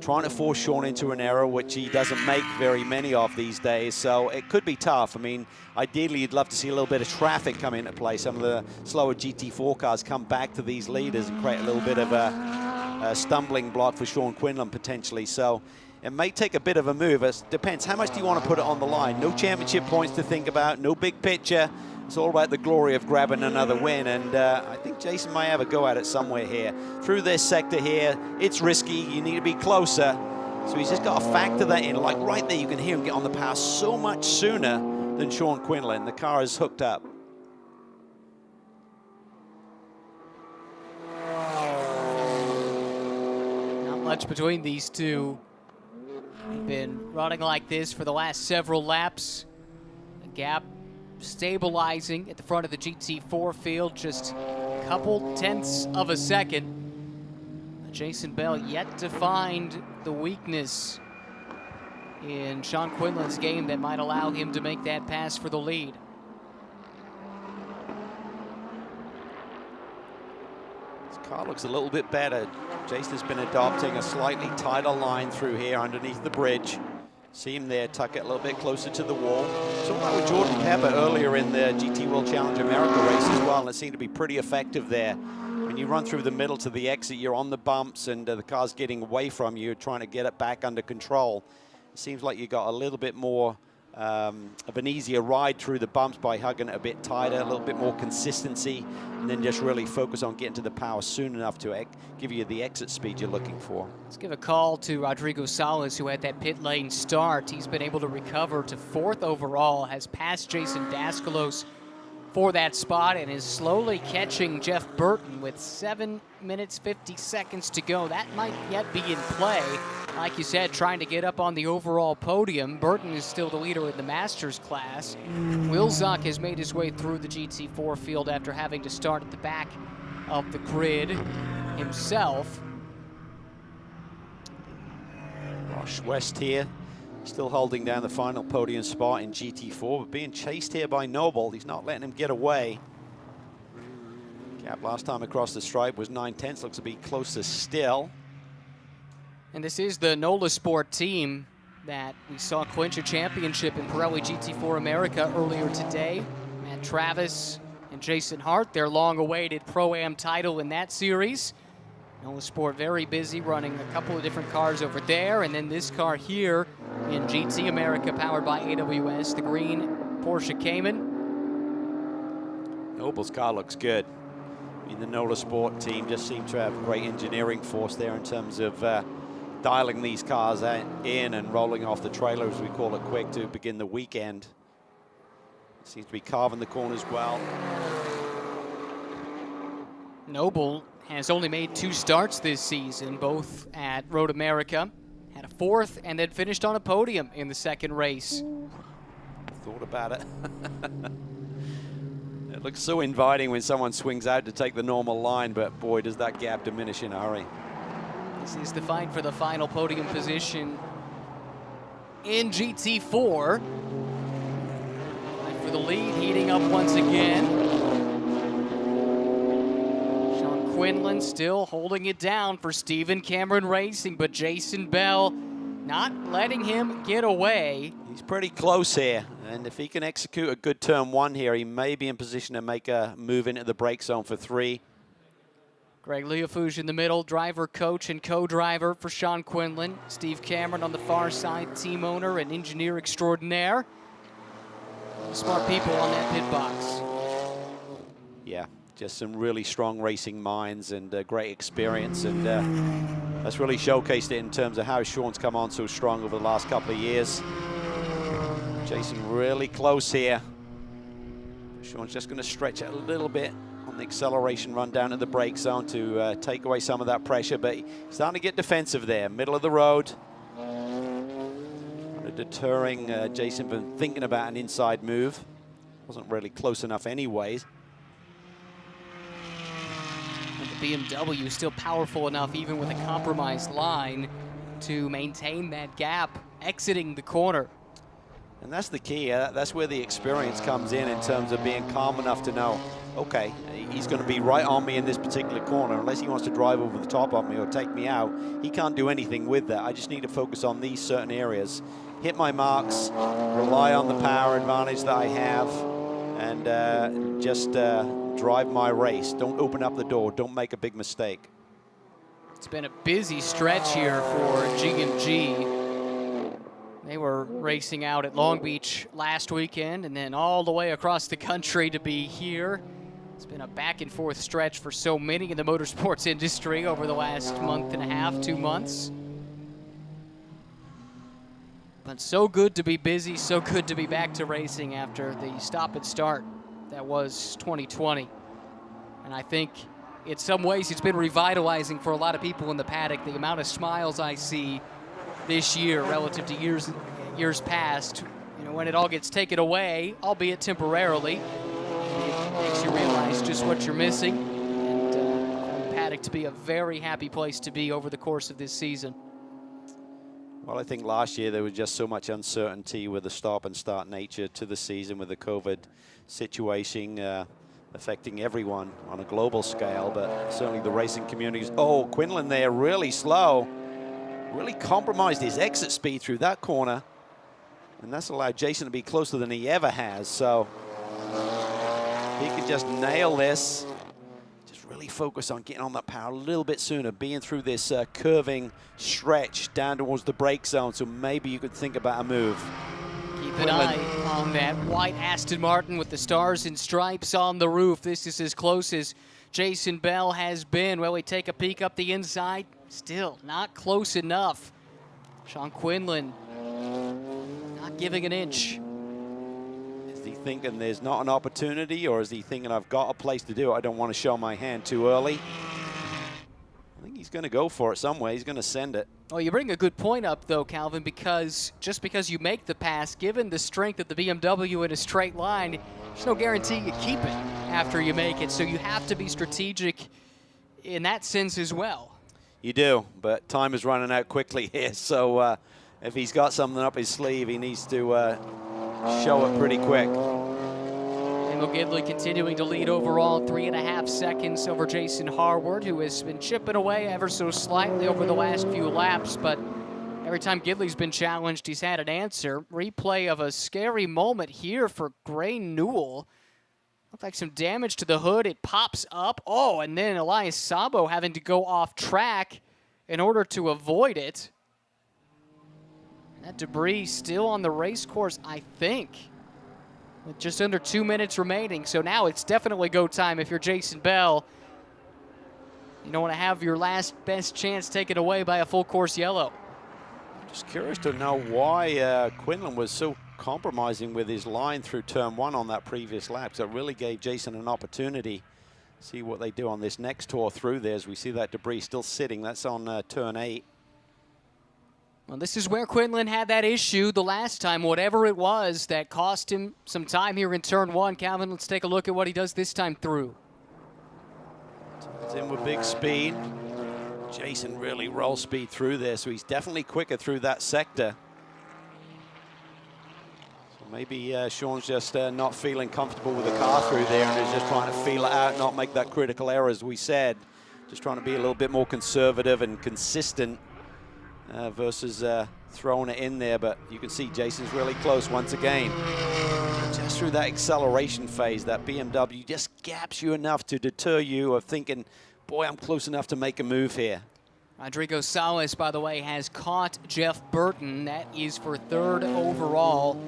trying to force Sean into an error, which he doesn't make very many of these days. So it could be tough. I mean, ideally, you'd love to see a little bit of traffic come into play. Some of the slower GT4 cars come back to these leaders and create a little bit of a stumbling block for Sean Quinlan potentially. So it may take a bit of a move. It depends. How much do you want to put it on the line? No championship points to think about, no big picture. It's all about the glory of grabbing another win, and I think Jason may have a go at it somewhere here. Through this sector here, it's risky. You need to be closer. So he's just got to factor that in. Like right there, you can hear him get on the power so much sooner than Sean Quinlan. The car is hooked up. Not much between these two. They've been running like this for the last several laps. The gap stabilizing at the front of the GT4 field, just a couple tenths of a second. Jason Bell yet to find the weakness in Sean Quinlan's game that might allow him to make that pass for the lead. This car looks a little bit better. Jason has been adopting a slightly tighter line through here underneath the bridge. See him there, tuck it a little bit closer to the wall. Saw that with Jordan Pepper earlier in the GT World Challenge America race as well, and it seemed to be pretty effective there. When you run through the middle to the exit, you're on the bumps and the car's getting away from you, trying to get it back under control. It seems like you got a little bit more of an easier ride through the bumps by hugging it a bit tighter, a little bit more consistency, and then just really focus on getting to the power soon enough to give you the exit speed you're looking for. Let's give a call to Rodrigo Salas, who had that pit lane start. He's been able to recover to 4th overall, has passed Jason Daskalos for that spot, and is slowly catching Jeff Burton with 7 minutes, 50 seconds to go. That might yet be in play. Like you said, trying to get up on the overall podium. Burton is still the leader in the Masters class. Wilczek has made his way through the GT4 field after having to start at the back of the grid himself. Roche West here, still holding down the final podium spot in GT4, but being chased here by Noble. He's not letting him get away. Gap last time across the stripe was 9/10, looks to be closer still. And this is the NOLA Sport team that we saw clinch a championship in Pirelli GT4 America earlier today. Matt Travis and Jason Hart, their long-awaited Pro-Am title in that series. NOLA Sport very busy running a couple of different cars over there, and then this car here in GT America powered by AWS, the green Porsche Cayman. Noble's car looks good. I mean, the NOLA Sport team just seems to have great engineering force there in terms of dialing these cars in and rolling off the trailer, as we call it, quick to begin the weekend. Seems to be carving the corners well. Noble has only made 2 starts this season, both at Road America. Had a 4th and then finished on a podium in the 2nd race. Thought about it. It looks so inviting when someone swings out to take the normal line, but boy, does that gap diminish in a hurry. This is the fight for the final podium position in GT4. And for the lead, heating up once again. Sean Quinlan still holding it down for Stephen Cameron Racing, but Jason Bell not letting him get away. He's pretty close here, and if he can execute a good turn 1 here, he may be in position to make a move into the brake zone for 3. Greg Leofouge in the middle, driver, coach, and co-driver for Sean Quinlan. Steve Cameron on the far side, team owner and engineer extraordinaire. Smart people on that pit box. Yeah, just some really strong racing minds and great experience, and that's really showcased it in terms of how Sean's come on so strong over the last couple of years. Jason really close here. Sean's just going to stretch it a little bit on the acceleration run down to the brake zone to take away some of that pressure, but he's starting to get defensive there, middle of the road. Deterring Jason from thinking about an inside move. Wasn't really close enough anyways. And the BMW still powerful enough, even with a compromised line, to maintain that gap exiting the corner. And that's the key. That's where the experience comes in terms of being calm enough to know, okay, he's going to be right on me in this particular corner. Unless he wants to drive over the top of me or take me out, he can't do anything with that. I just need to focus on these certain areas, hit my marks, rely on the power advantage that I have, and just drive my race. Don't open up the door. Don't make a big mistake. It's been a busy stretch here for G&G. They were racing out at Long Beach last weekend and then all the way across the country to be here. It's been a back and forth stretch for so many in the motorsports industry over the last month and a half, 2 months. But so good to be busy, so good to be back to racing after the stop and start that was 2020. And I think in some ways it's been revitalizing for a lot of people in the paddock. The amount of smiles I see this year relative to years past, you know, when it all gets taken away, albeit temporarily, it makes you realize just what you're missing. And found the paddock to be a very happy place to be over the course of this season. Well, I think last year there was just so much uncertainty with the stop and start nature to the season with the COVID situation affecting everyone on a global scale, but certainly the racing communities. Oh, Quinlan there, really slow. Really compromised his exit speed through that corner, and that's allowed Jason to be closer than he ever has. So he can just nail this, just really focus on getting on that power a little bit sooner, being through this curving stretch down towards the brake zone, so maybe you could think about a move. Keep an eye on that white Aston Martin with the stars and stripes on the roof. This is as close as Jason Bell has been. Well, we take a peek up the inside. Still not close enough. Sean Quinlan not giving an inch. Is he thinking there's not an opportunity, or is he thinking I've got a place to do it? I don't want to show my hand too early. I think he's going to go for it some way. He's going to send it. Well, you bring a good point up, though, Calvin, because just because you make the pass, given the strength of the BMW in a straight line, there's no guarantee you keep it after you make it. So you have to be strategic in that sense as well. You do, but time is running out quickly here. So if he's got something up his sleeve, he needs to show it pretty quick. Emil Gidley continuing to lead overall, 3.5 seconds over Jason Harward, who has been chipping away ever so slightly over the last few laps, but every time Gidley's been challenged, he's had an answer. Replay of a scary moment here for Gray Newell. Looked like some damage to the hood. It pops up. Oh, and then Elias Sabo having to go off track in order to avoid it. That debris still on the race course, I think, with just under 2 minutes remaining. So now it's definitely go time if you're Jason Bell. You don't want to have your last best chance taken away by a full course yellow. Just curious to know why Quinlan was so compromising with his line through turn 1 on that previous lap. So it really gave Jason an opportunity. See what they do on this next tour through there as we see that debris still sitting. That's on turn 8. Well, this is where Quinlan had that issue the last time, whatever it was that cost him some time here in turn 1. Calvin, let's take a look at what he does this time through. Turns in with big speed. Jason really roll speed through there, so he's definitely quicker through that sector. So maybe Sean's just not feeling comfortable with the car through there and is just trying to feel it out, not make that critical error, as we said. Just trying to be a little bit more conservative and consistent versus throwing it in there. But you can see Jason's really close once again. Just through that acceleration phase, that BMW just gaps you enough to deter you of thinking, boy, I'm close enough to make a move here. Rodrigo Salas, by the way, has caught Jeff Burton. That is for 3rd overall.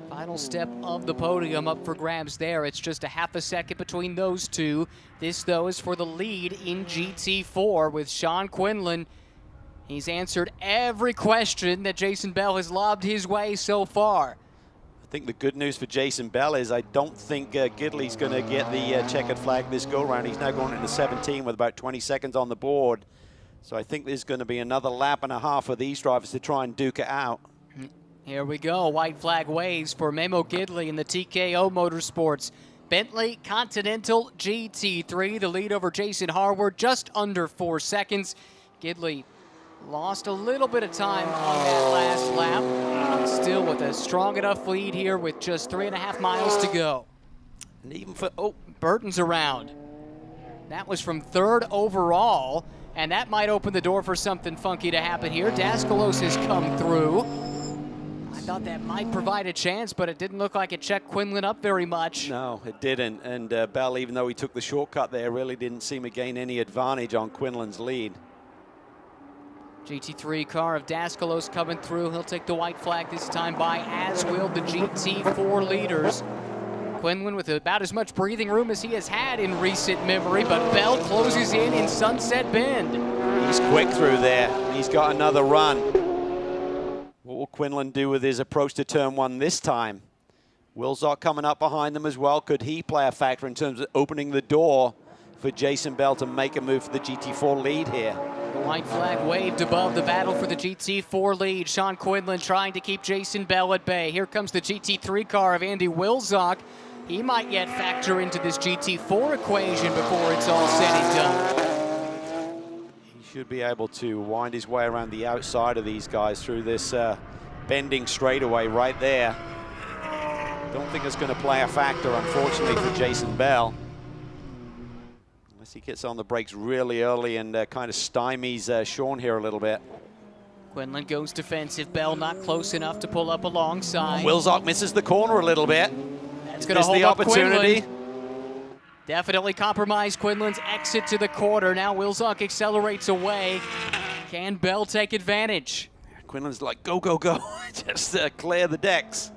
Final step of the podium up for grabs there. It's just a half a second between those two. This, though, is for the lead in GT4 with Sean Quinlan. He's answered every question that Jason Bell has lobbed his way so far. I think the good news for Jason Bell is I don't think Gidley's going to get the checkered flag this go-round. He's now going into 17 with about 20 seconds on the board. So I think there's going to be another lap and a half for these drivers to try and duke it out. Here we go. White flag waves for Memo Gidley in the TKO Motorsports Bentley Continental GT3. The lead over Jason Harward, just under 4 seconds. Gidley lost a little bit of time on that last lap. Still with a strong enough lead here with just 3.5 miles to go. And even for, Burton's around. That was from 3rd overall, and that might open the door for something funky to happen here. Daskalos has come through. I thought that might provide a chance, but it didn't look like it checked Quinlan up very much. No, it didn't. And Bell, even though he took the shortcut there, really didn't seem to gain any advantage on Quinlan's lead. GT3 car of Daskalos coming through. He'll take the white flag this time by, as will the GT4 leaders. Quinlan with about as much breathing room as he has had in recent memory, but Bell closes in Sunset Bend. He's quick through there. He's got another run. What will Quinlan do with his approach to turn 1 this time? Wilczok coming up behind them as well. Could he play a factor in terms of opening the door for Jason Bell to make a move for the GT4 lead here? The white flag waved above the battle for the GT4 lead. Sean Quinlan trying to keep Jason Bell at bay. Here comes the GT3 car of Andy Wilczok. He might yet factor into this GT4 equation before it's all said and done. He should be able to wind his way around the outside of these guys through this bending straightaway right there. Don't think it's going to play a factor, unfortunately, for Jason Bell. Unless he gets on the brakes really early and kind of stymies Sean here a little bit. Quinlan goes defensive. Bell not close enough to pull up alongside. Wilczok misses the corner a little bit. That's going to hold up Quinlan. Definitely compromised Quinlan's exit to the quarter. Now Wilczok accelerates away. Can Bell take advantage? Quinlan's like, go, go, go. Just clear the decks.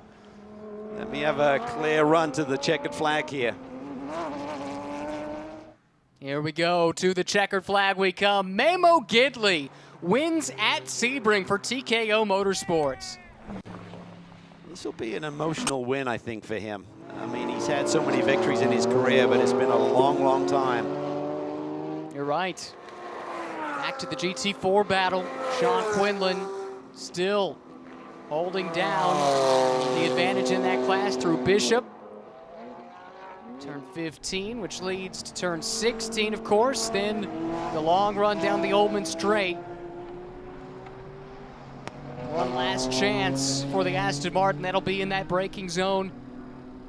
Let me have a clear run to the checkered flag here. Here we go, to the checkered flag we come. Memo Gidley wins at Sebring for TKO Motorsports. This will be an emotional win, I think, for him. I mean, he's had so many victories in his career, but it's been a long, long time. You're right. Back to the GT4 battle. Sean Quinlan still holding down the advantage in that class through Bishop. Turn 15, which leads to turn 16, of course. Then the long run down the Oldman Straight. One last chance for the Aston Martin. That'll be in that braking zone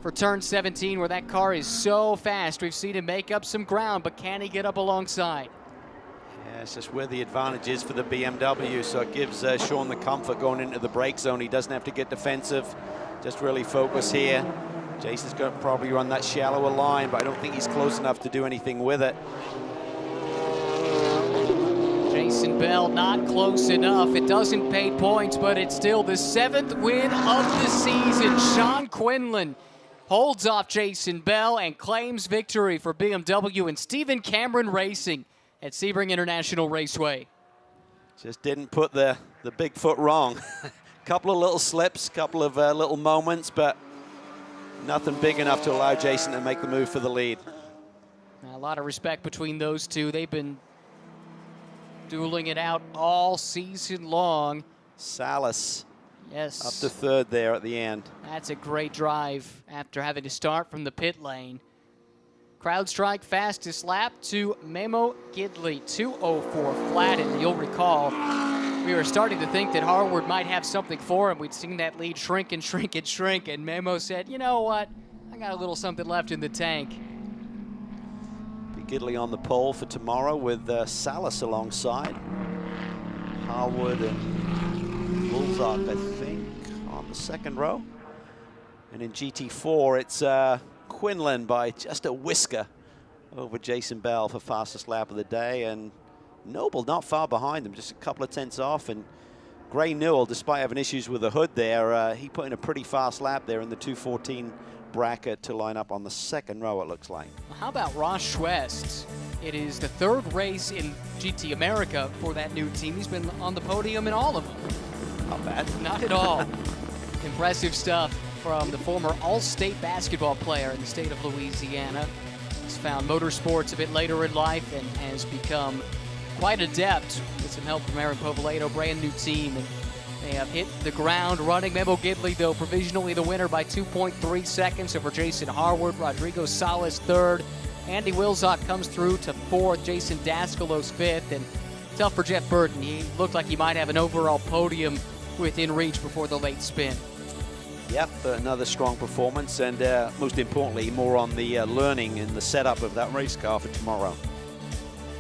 for turn 17, where that car is so fast. We've seen him make up some ground, but can he get up alongside? Yeah, it's just where the advantage is for the BMW, so it gives Sean the comfort going into the brake zone. He doesn't have to get defensive, just really focus here. Jason's going to probably run that shallower line, but I don't think he's close enough to do anything with it. Jason Bell not close enough. It doesn't pay points, but it's still the 7th win of the season. Sean Quinlan holds off Jason Bell and claims victory for BMW and Stephen Cameron Racing at Sebring International Raceway. Just didn't put the big foot wrong. Couple of little slips, couple of little moments, but nothing big enough to allow Jason to make the move for the lead. A lot of respect between those two. They've been dueling it out all season long. Salas, yes, up to 3rd there at the end. That's a great drive after having to start from the pit lane. CrowdStrike fastest lap to Memo Gidley, 2:04 flat, and you'll recall we were starting to think that Harward might have something for him. We'd seen that lead shrink and shrink and shrink, and Memo said, you know what, I got a little something left in the tank. Gidley on the pole for tomorrow with Salas alongside. Harwood and Woolsark, I think, on the 2nd row. And in GT4, it's Quinlan by just a whisker over Jason Bell for fastest lap of the day. And Noble not far behind him, just a couple of tenths off. And Gray Newell, despite having issues with the hood there, he put in a pretty fast lap there in the 2:14 bracket to line up on the 2nd row, it looks like. How about Ross Schwest? It is the 3rd race in GT America for that new team. He's been on the podium in all of them. Not bad. Not at all. Impressive stuff from the former All-State basketball player in the state of Louisiana. He's found motorsports a bit later in life and has become quite adept with some help from Aaron Povolato, brand new team. And they have hit the ground running. Memo Gidley, though, provisionally the winner by 2.3 seconds over Jason Harward. Rodrigo Salas 3rd. Andy Wilczak comes through to 4th. Jason Daskelos 5th. And tough for Jeff Burton. He looked like he might have an overall podium within reach before the late spin. Yep, another strong performance, and most importantly, more on the learning and the setup of that race car for tomorrow.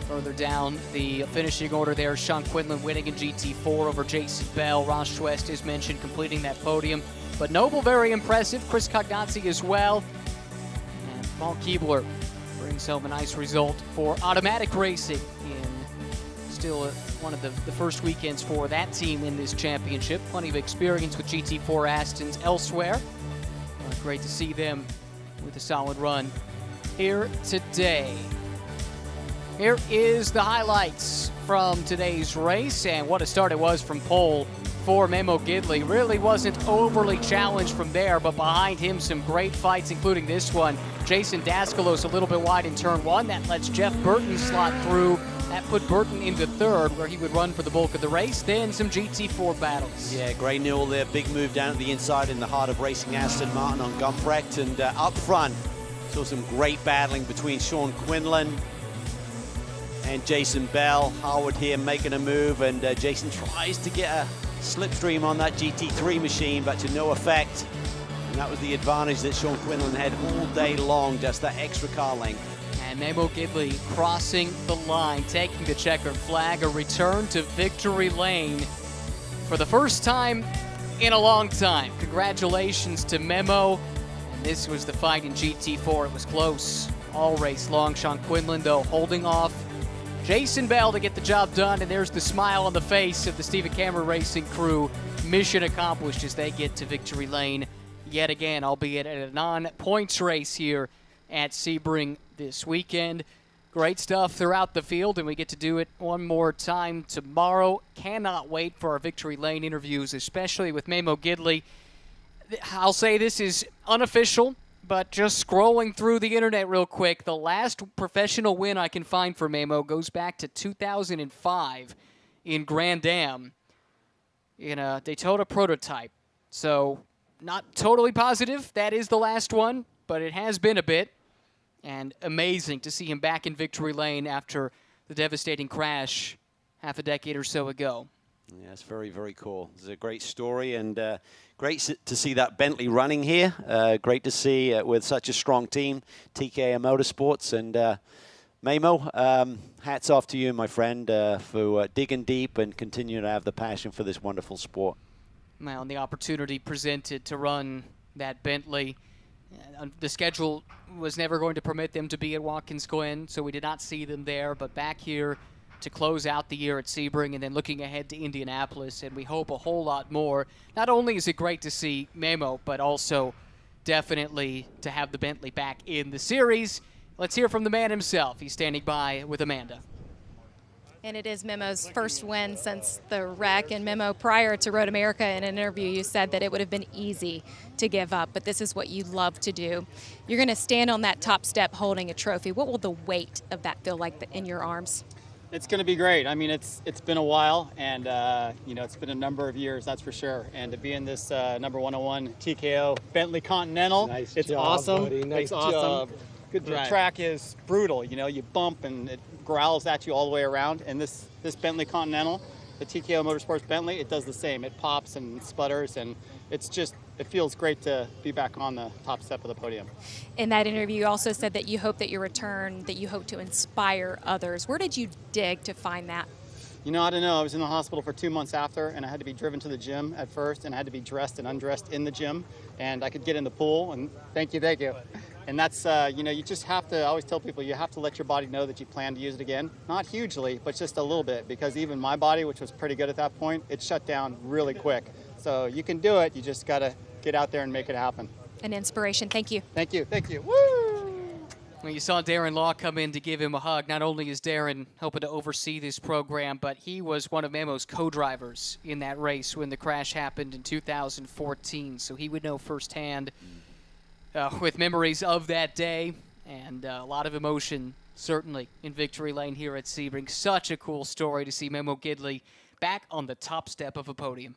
Further down the finishing order there, Sean Quinlan winning in GT4 over Jason Bell. Ross Schwest, as mentioned, completing that podium. But Noble, very impressive. Chris Cognazzi as well. And Paul Keebler brings home a nice result for Automatic Racing in still one of the first weekends for that team in this championship. Plenty of experience with GT4 Astons elsewhere. Great to see them with a solid run here today. Here is the highlights from today's race, and what a start it was from pole for Memo Gidley. Really wasn't overly challenged from there, but behind him some great fights, including this one. Jason Daskelos a little bit wide in turn 1. That lets Jeff Burton slot through. That put Burton into 3rd, where he would run for the bulk of the race. Then some GT4 battles. Yeah, Gray Newell there, big move down at the inside in the heart of racing Aston Martin on Gumprecht. And up front, saw some great battling between Sean Quinlan and Jason Bell. Harwood here making a move, and Jason tries to get a slipstream on that GT3 machine, but to no effect. And that was the advantage that Sean Quinlan had all day long, just that extra car length. And Memo Gidley crossing the line, taking the checkered flag, a return to victory lane for the first time in a long time. Congratulations to Memo. And this was the fight in GT4. It was close all race long. Sean Quinlan, though, holding off Jason Bell to get the job done, and there's the smile on the face of the Stephen Cameron Racing crew. Mission accomplished as they get to victory lane yet again, albeit at a non-points race here at Sebring this weekend. Great stuff throughout the field, and we get to do it one more time tomorrow. Cannot wait for our Victory Lane interviews, especially with Memo Gidley. I'll say this is unofficial, but just scrolling through the internet real quick, the last professional win I can find for Memo goes back to 2005 in Grand Am in a Daytona prototype. So not totally positive that is the last one, but it has been a bit. And amazing to see him back in victory lane after the devastating crash half a decade or so ago. Yeah, it's very, very cool. It's a great story, and great to see that Bentley running here. Great to see with such a strong team, TKO Motorsports. And Memo, hats off to you, my friend, for digging deep and continuing to have the passion for this wonderful sport. Well, and the opportunity presented to run that Bentley. The schedule was never going to permit them to be at Watkins Glen, so we did not see them there. But back here to close out the year at Sebring and then looking ahead to Indianapolis, and we hope a whole lot more. Not only is it great to see Memo, but also definitely to have the Bentley back in the series. Let's hear from the man himself. He's standing by with Amanda. And it is Memo's first win since the wreck. And Memo, prior to Road America, in an interview, you said that it would have been easy to give up, but this is what you love to do. You're going to stand on that top step holding a trophy. What will the weight of that feel like in your arms? It's going to be great. I mean, it's been a while, and you know, it's been a number of years, that's for sure. And to be in this number 101 TKO Bentley Continental, it's job, awesome. buddy. Nice it's awesome. job. Good The drive. track is brutal. You know, you bump and it growls at you all the way around. And this Bentley Continental, the TKO Motorsports Bentley, it does the same. It pops and sputters, and it feels great to be back on the top step of the podium. In that interview, you also said that you hope that your return, that you hope to inspire others. Where did you dig to find that? You know, I don't know. I was in the hospital for 2 months after, and I had to be driven to the gym at first, and I had to be dressed and undressed in the gym, and I could get in the pool, and thank you. And that's, you know, you just have to, I always tell people, you have to let your body know that you plan to use it again. Not hugely, but just a little bit, because even my body, which was pretty good at that point, it shut down really quick. So you can do it, you just got to get out there and make it happen. An inspiration. Thank you. Thank you. Thank you. Woo! Well, you saw Darren Law come in to give him a hug. Not only is Darren helping to oversee this program, but he was one of Memo's co-drivers in that race when the crash happened in 2014. So he would know firsthand with memories of that day and a lot of emotion, certainly, in victory lane here at Sebring. Such a cool story to see Memo Gidley back on the top step of a podium.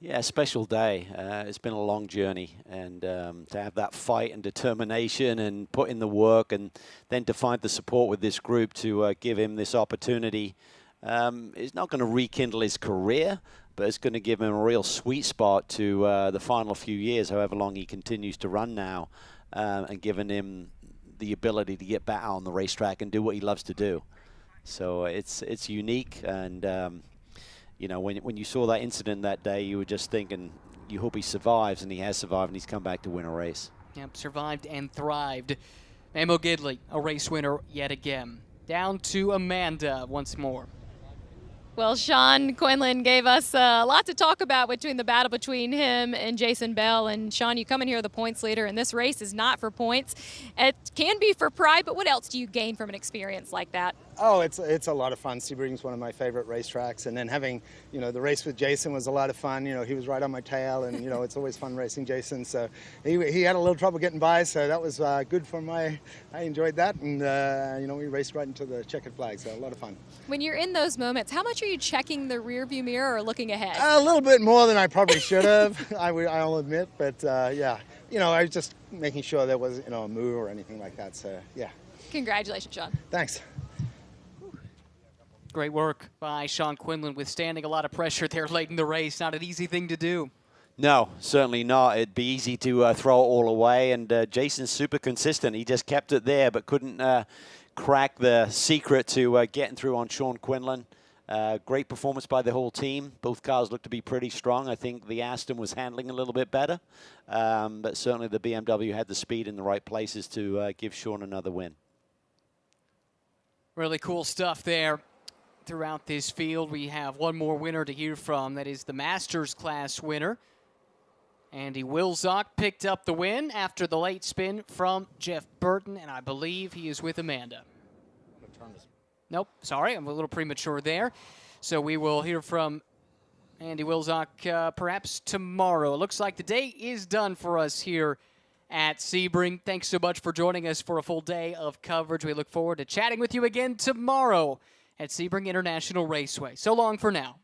Yeah, special day. It's been a long journey, and to have that fight and determination and put in the work, and then to find the support with this group to give him this opportunity, is not going to rekindle his career, but it's going to give him a real sweet spot to the final few years, however long he continues to run now, and giving him the ability to get back out on the racetrack and do what he loves to do. So it's unique, and you know, when you saw that incident that day, you were just thinking, you hope he survives, and he has survived, and he's come back to win a race. Yep, survived and thrived. Memo Gidley, a race winner yet again. Down to Amanda once more. Well, Sean Quinlan gave us a lot to talk about between the battle between him and Jason Bell. And Sean, you come in here the points leader, and this race is not for points. It can be for pride, but what else do you gain from an experience like that? Oh, it's a lot of fun. Sebring's one of my favorite racetracks, and then having, you know, the race with Jason was a lot of fun. You know, he was right on my tail, and you know, it's always fun racing Jason. So he had a little trouble getting by, so that was good for I enjoyed that, and you know, we raced right into the checkered flag, so a lot of fun. When you're in those moments, how much are you checking the rearview mirror or looking ahead? A little bit more than I probably should have. I'll admit, but yeah, you know, I was just making sure there wasn't, you know, a move or anything like that. So yeah. Congratulations, Sean. Thanks. Great work by Sean Quinlan, withstanding a lot of pressure there late in the race. Not an easy thing to do. No, certainly not. It'd be easy to throw it all away, and Jason's super consistent. He just kept it there, but couldn't crack the secret to getting through on Sean Quinlan. Great performance by the whole team. Both cars looked to be pretty strong. I think the Aston was handling a little bit better, but certainly the BMW had the speed in the right places to give Sean another win. Really cool stuff there. Throughout this field, we have one more winner to hear from. That is the Masters class winner. Andy Wilczak picked up the win after the late spin from Jeff Burton, and I believe he is with Amanda. Nope, sorry, I'm a little premature there. So we will hear from Andy Wilczak perhaps tomorrow. It looks like the day is done for us here at Sebring. Thanks so much for joining us for a full day of coverage. We look forward to chatting with you again tomorrow at Sebring International Raceway. So long for now.